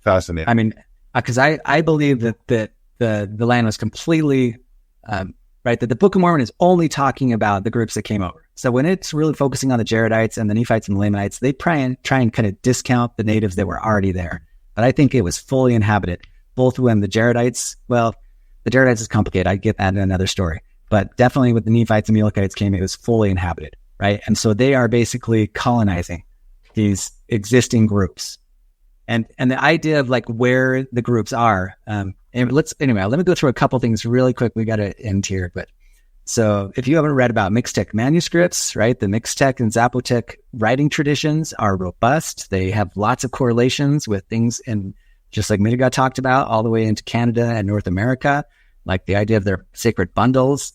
fascinating. I mean, because I believe that the land was completely right. That the Book of Mormon is only talking about the groups that came over. So when it's really focusing on the Jaredites and the Nephites and the Lamanites, they try and kind of discount the natives that were already there. But I think it was fully inhabited, both when the Jaredites. Well, the Jaredites is complicated. I get that in another story. But definitely with the Nephites and Amalekites came, it was fully inhabited, right? And so they are basically colonizing these existing groups. And the idea of like where the groups are, and let me go through a couple things really quick. We got to end here, but so if you haven't read about Mixtec manuscripts, right? The Mixtec and Zapotec writing traditions are robust. They have lots of correlations with things in, just like Midiga talked about, all the way into Canada and North America. Like the idea of their sacred bundles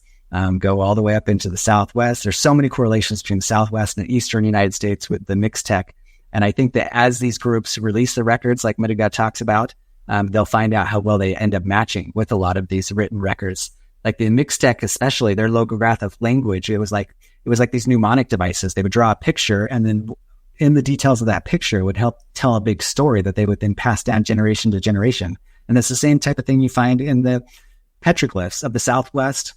go all the way up into the Southwest. There's so many correlations between the Southwest and the Eastern United States with the Mixtec. And I think that as these groups release the records, like Midiga talks about, they'll find out how well they end up matching with a lot of these written records. Like the Mixtec, especially their logograph language, it was like these mnemonic devices. They would draw a picture, and then in the details of that picture would help tell a big story that they would then pass down generation to generation. And that's the same type of thing you find in the petroglyphs of the Southwest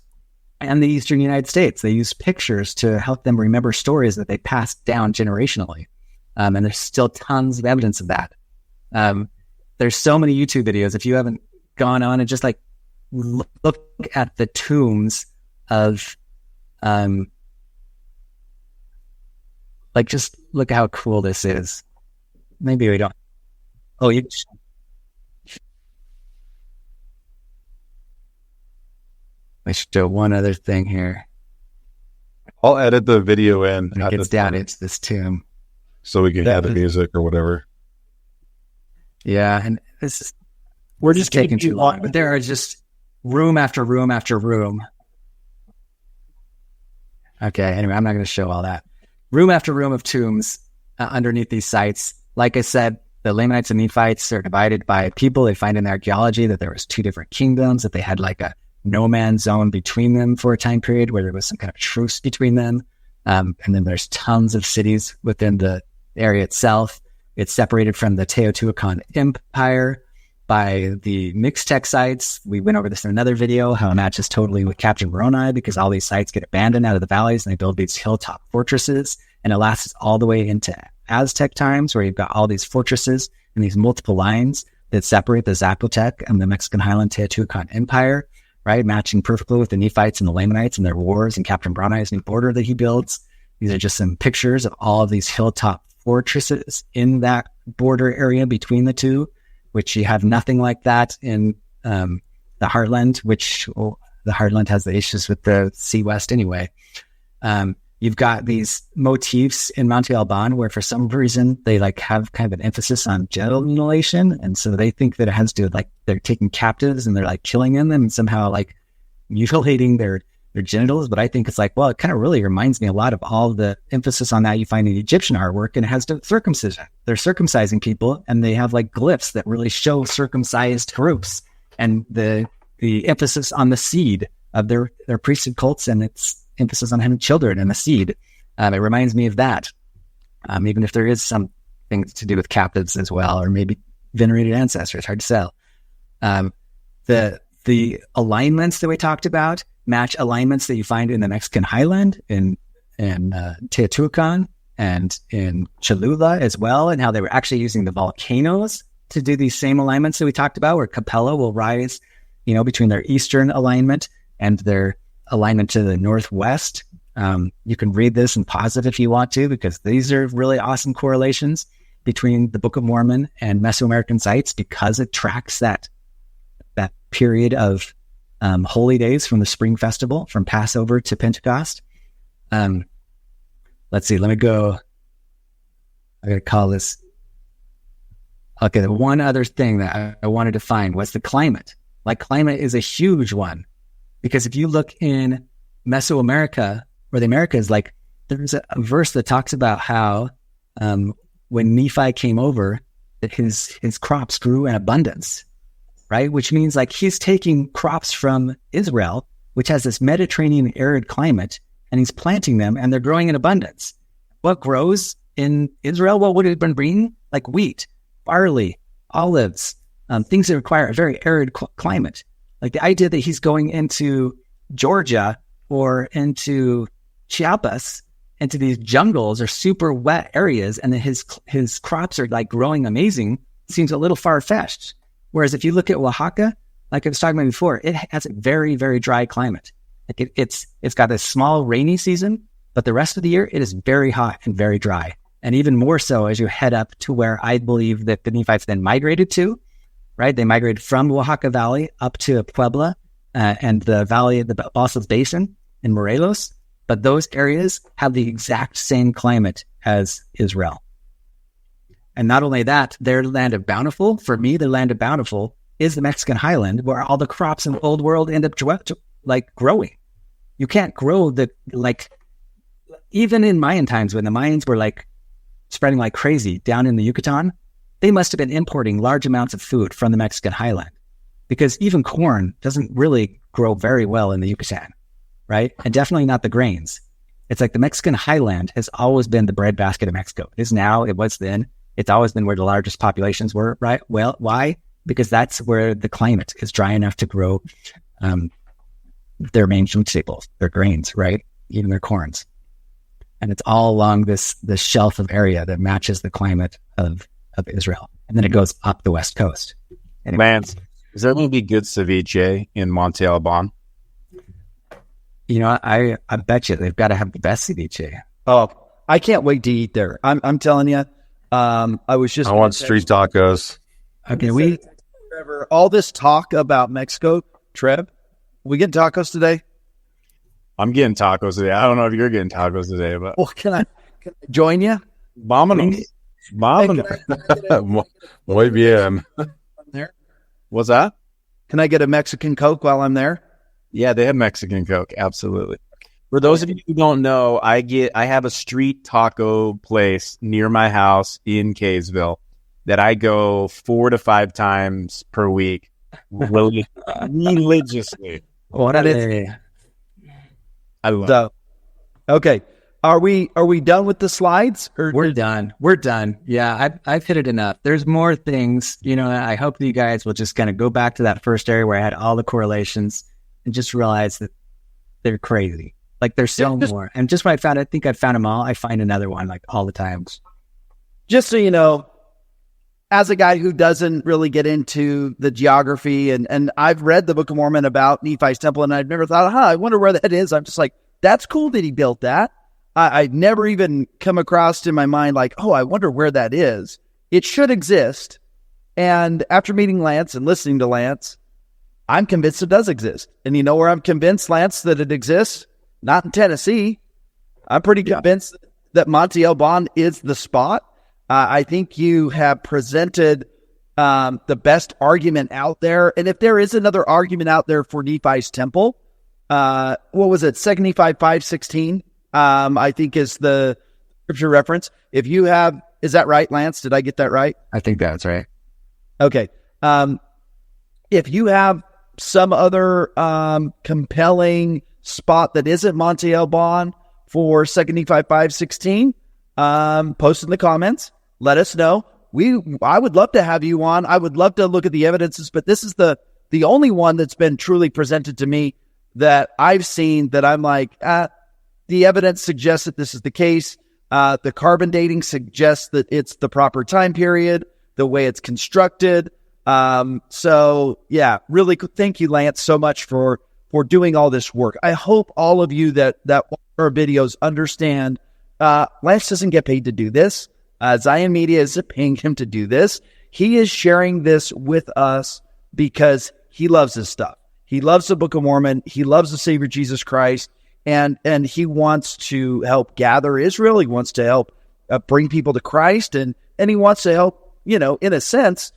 and the Eastern United States. They use pictures to help them remember stories that they passed down generationally. And there's still tons of evidence of that. There's so many YouTube videos. If you haven't gone on and just like look at the tombs of, like just look how cool this is. Maybe we don't. Oh, you. I should do one other thing here. I'll edit the video in. When it gets down into this tomb. So we can add the music or whatever. Yeah, and we're just taking too long. But there are just room after room after room. Okay, anyway, I'm not going to show all that. Room after room of tombs underneath these sites. Like I said, the Lamanites and Nephites are divided by people. They find in archaeology that there was two different kingdoms, that they had like a no-man zone between them for a time period where there was some kind of truce between them. And then there's tons of cities within the area itself. It's separated from the Teotihuacan Empire by the Mixtec sites. We went over this in another video, how it matches totally with Captain Moroni, because all these sites get abandoned out of the valleys and they build these hilltop fortresses. And it lasts all the way into Aztec times, where you've got all these fortresses and these multiple lines that separate the Zapotec and the Mexican Highland Teotihuacan Empire, right? Matching perfectly with the Nephites and the Lamanites and their wars and Captain Moroni's new border that he builds. These are just some pictures of all of these hilltop fortresses in that border area between the two, which you have nothing like that in the Heartland, which the Heartland has the issues with the Sea West anyway. You've got these motifs in Monte Alban where for some reason they like have kind of an emphasis on genital mutilation. And so they think that it has to do with like they're taking captives and they're like killing them and somehow like mutilating their genitals. But I think it's like, well, it kind of really reminds me a lot of all the emphasis on that you find in Egyptian artwork, and it has to circumcision. They're circumcising people and they have like glyphs that really show circumcised groups and the emphasis on the seed of their priesthood cults and its emphasis on having children and the seed. It reminds me of that. Even if there is some things to do with captives as well, or maybe venerated ancestors, hard to tell. The alignments that we talked about match alignments that you find in the Mexican Highland, in Teotihuacan, and in Cholula as well, and how they were actually using the volcanoes to do these same alignments that we talked about, where Capella will rise, between their eastern alignment and their alignment to the northwest. You can read this and pause it if you want to, because these are really awesome correlations between the Book of Mormon and Mesoamerican sites, because it tracks that period of holy days from the spring festival, from Passover to Pentecost. Let's see, let me go. I gotta call this. Okay, the one other thing that I wanted to find was the climate. Like, climate is a huge one Because if you look in Mesoamerica or the Americas, like there's a verse that talks about how when Nephi came over, that his crops grew in abundance, right? Which means like he's taking crops from Israel, which has this Mediterranean arid climate, and he's planting them and they're growing in abundance. What grows in Israel? What would it have been green? Like wheat, barley, olives, things that require a very arid climate. Like the idea that he's going into Georgia or into Chiapas, into these jungles or super wet areas, and then his crops are like growing amazing, seems a little far-fetched. Whereas if you look at Oaxaca, like I was talking about before, it has a very, very dry climate. Like it's got a small rainy season, but the rest of the year it is very hot and very dry. And even more so as you head up to where I believe that the Nephites then migrated to, right? They migrated from Oaxaca Valley up to Puebla and the valley of the Basas Basin in Morelos. But those areas have the exact same climate as Israel. And not only that, their land of bountiful, for me, the land of bountiful is the Mexican highland, where all the crops in the old world end up growing. You can't grow even in Mayan times when the Mayans were like spreading like crazy down in the Yucatan, they must have been importing large amounts of food from the Mexican highland, because even corn doesn't really grow very well in the Yucatan, right? And definitely not the grains. It's like the Mexican highland has always been the breadbasket of Mexico. It is now, it was then. It's always been where the largest populations were, right? Well, why? Because that's where the climate is dry enough to grow their main food staples, their grains, right? Even their corns. And it's all along this shelf of area that matches the climate of Israel. And then it goes up the west coast. Anyway. Lance, is there going to be good ceviche in Monte Alban? You know, I bet you they've got to have the best ceviche. Oh, I can't wait to eat there. I'm telling you. I want street tacos. Okay, Trevor, all this talk about Mexico, Trev, we getting tacos today? I'm getting tacos today. I don't know if you're getting tacos today, but Well, can I join you? Vámonos. Muy bien. There. What's that? Can I get a Mexican Coke while I'm there? Yeah, they have Mexican Coke. Absolutely. For those of you who don't know, I have a street taco place near my house in Kaysville that I go 4 to 5 times per week religiously. What are they? I love So, okay. Are we done with the slides? Or We're done. Yeah, I've hit it enough. There's more things. You know, I hope that you guys will just kind of go back to that first area where I had all the correlations and just realize that they're crazy. Like there's so more. And just when I think I found them all, I find another one like all the time. just so you know, as a guy who doesn't really get into the geography, and I've read the Book of Mormon about Nephi's temple, and I've never thought, I wonder where that is. I'm just like, that's cool that he built that. I'd never even come across in my mind like, I wonder where that is. It should exist. And after meeting Lance and listening to Lance, I'm convinced it does exist. And you know where I'm convinced, Lance, that it exists? Not in Tennessee. I'm pretty convinced that Monte Alban is the spot. I think you have presented the best argument out there. And if there is another argument out there for Nephi's temple, what was it? 2 Nephi 5:16, I think is the scripture reference. If you have, is that right, Lance? Did I get that right? I think that's right. Okay. If you have some other compelling spot that isn't Monte Alban for 2 Nephi 5:16, post in the comments. Let us know. I would love to have you on. I would love to look at the evidences, but this is the only one that's been truly presented to me that I've seen that I'm like, the evidence suggests that this is the case. The carbon dating suggests that it's the proper time period, the way it's constructed. So yeah, really thank you, Lance, so much for doing all this work. I hope all of you that watch our videos understand, Lance doesn't get paid to do this. Zion Media isn't paying him to do this. He is sharing this with us because he loves this stuff. He loves the Book of Mormon. He loves the Savior Jesus Christ. And he wants to help gather Israel. He wants to help bring people to Christ. And he wants to help, in a sense,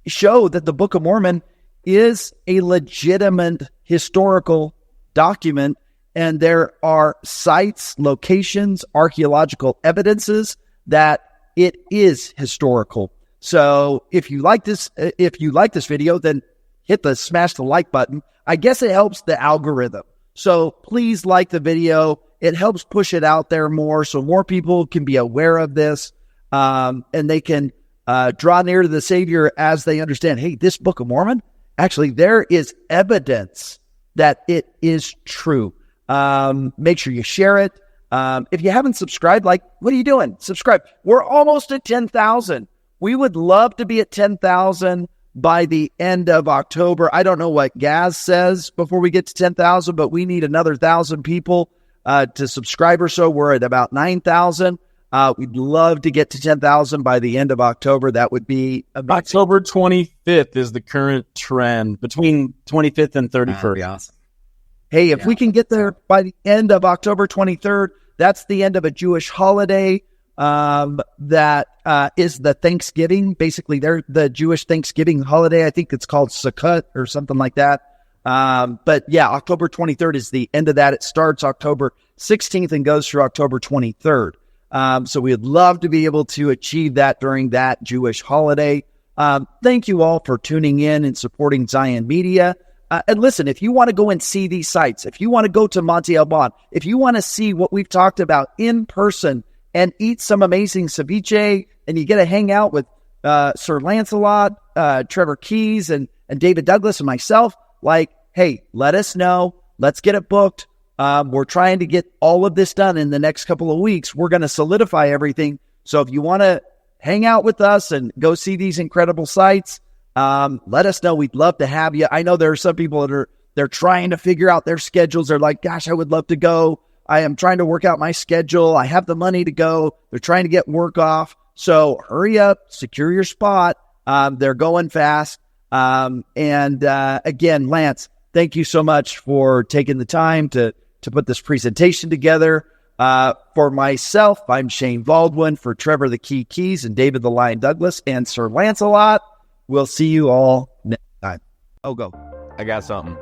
show that the Book of Mormon is a legitimate historical document, and there are sites, locations, archaeological evidences that it is historical. So if you like this video, then smash the like button. I guess it helps the algorithm. So please like the video. It helps push it out there more so more people can be aware of this, and they can draw near to the Savior as they understand, hey, this Book of Mormon, actually, there is evidence that it is true. Make sure you share it. If you haven't subscribed, what are you doing? Subscribe. We're almost at 10,000. We would love to be at 10,000 by the end of October. I don't know what Gaz says before we get to 10,000, but we need another 1,000 people to subscribe or so. We're at about 9,000. We'd love to get to 10,000 by the end of October. That would be amazing. October 25th is the current trend, between 25th and 31st. That'd be awesome. Hey, if we can get there by the end of October 23rd, that's the end of a Jewish holiday that is the Thanksgiving. Basically, they're the Jewish Thanksgiving holiday. I think it's called Sukkot or something like that. But yeah, October 23rd is the end of that. It starts October 16th and goes through October 23rd. So we'd love to be able to achieve that during that Jewish holiday. Thank you all for tuning in and supporting Zion Media. And listen, if you want to go and see these sites, if you want to go to Monte Alban, if you want to see what we've talked about in person and eat some amazing ceviche, and you get to hang out with Sir Lancelot, Trevor Keys, and David Douglas and myself, hey, let us know. Let's get it booked. We're trying to get all of this done in the next couple of weeks. We're going to solidify everything. So if you want to hang out with us and go see these incredible sites, let us know. We'd love to have you. I know there are some people that they're trying to figure out their schedules. They're like, gosh, I would love to go. I am trying to work out my schedule. I have the money to go. They're trying to get work off. So hurry up, secure your spot. They're going fast. Again, Lance, thank you so much for taking the time to put this presentation together. For myself, I'm Shane Baldwin. For Trevor the Key Keys and David the Lion Douglas and Sir Lancelot, we'll see you all next time. Oh, go. I got something.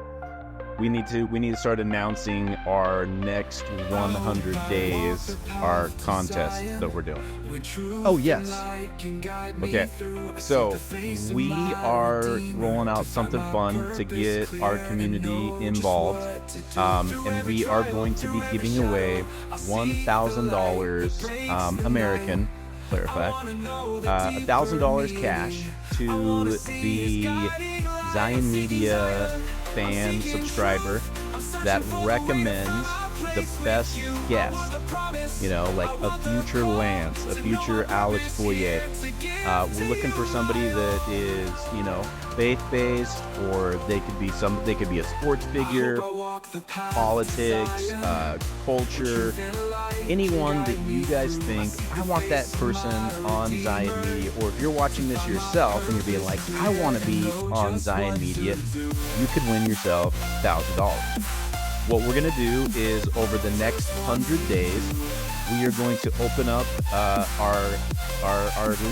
We need to start announcing our next 100 days, our contest that we're doing. Oh, yes. Okay, so we are rolling out something fun to get our community involved, and we are going to be giving away $1,000 American, clarify, $1,000 cash to the Zion Media fan subscriber that recommends the best guest, like a future Lance, a future Alex Foyer. We're looking for somebody that is, faith-based, or they could be a sports figure, politics, culture, anyone that you guys think, I want that person on Zion Media. Or if you're watching this yourself and you're being like, I want to be on Zion Media, you could win yourself $1,000. What we're going to do is, over the next 100 days, we are going to open up our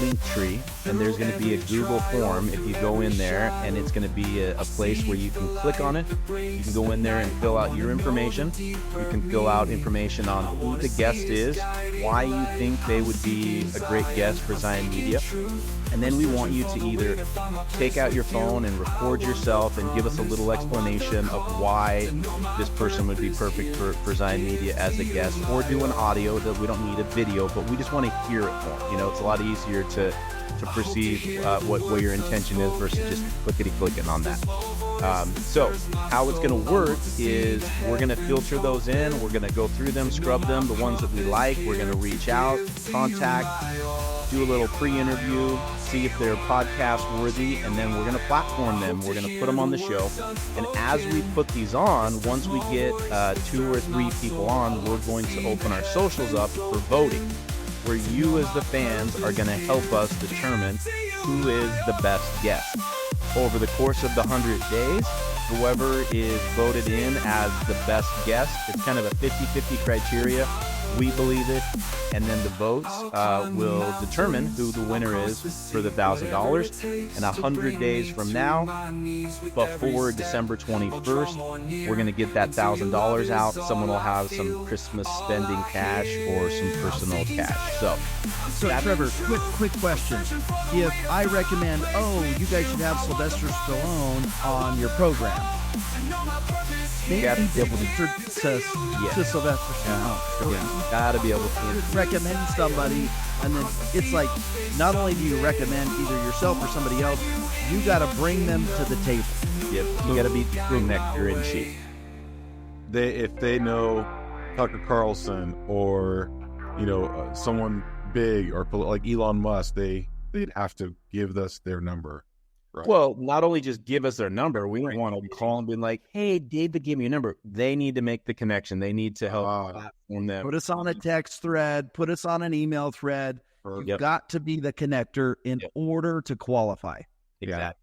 link tree, and there's going to be a Google form if you go in there, and it's going to be a place where you can click on it. You can go in there and fill out your information. You can fill out information on who the guest is, why you think they would be a great guest for Zion Media. And then we want you to either take out your phone and record yourself and give us a little explanation of why this person would be perfect for Zion Media as a guest, or do an audio that we don't need a video, but we just want to hear it more. It's a lot easier to perceive what your intention is versus just clickety-clicking on that. So how it's going to work is we're going to filter those in. We're going to go through them, scrub them, the ones that we like. We're going to reach out, contact, do a little pre-interview, see if they're podcast worthy, and then we're going to platform them. We're going to put them on the show. And as we put these on, once we get 2 or 3 people on, we're going to open our socials up for voting, where you as the fans are going to help us determine who is the best guest. Over the course of the 100 days, whoever is voted in as the best guest, it's kind of a 50-50 criteria. We believe it. And then the votes will determine who the winner is for the $1,000. And 100 days from now, before December 21st, we're going to get that $1,000 out. Someone will have some Christmas spending cash or some personal cash. So Trevor, quick question. If I recommend, you guys should have Sylvester Stallone on your program, maybe gotta be able to- to Sylvester Stallone. yeah, gotta be able to. Recommend somebody, and then it's like, not only do you recommend either yourself or somebody else, you got to bring them to the table. Yep, you got to be the nectar in chief. If they know Tucker Carlson or someone big or like Elon Musk, they'd have to give us their number. Right. Well, not only just give us their number, we don't want to call and be like, "Hey, David, give me your number." They need to make the connection. They need to help platform them. Put us on a text thread. Put us on an email thread. You've got to be the connector in order to qualify. Exactly.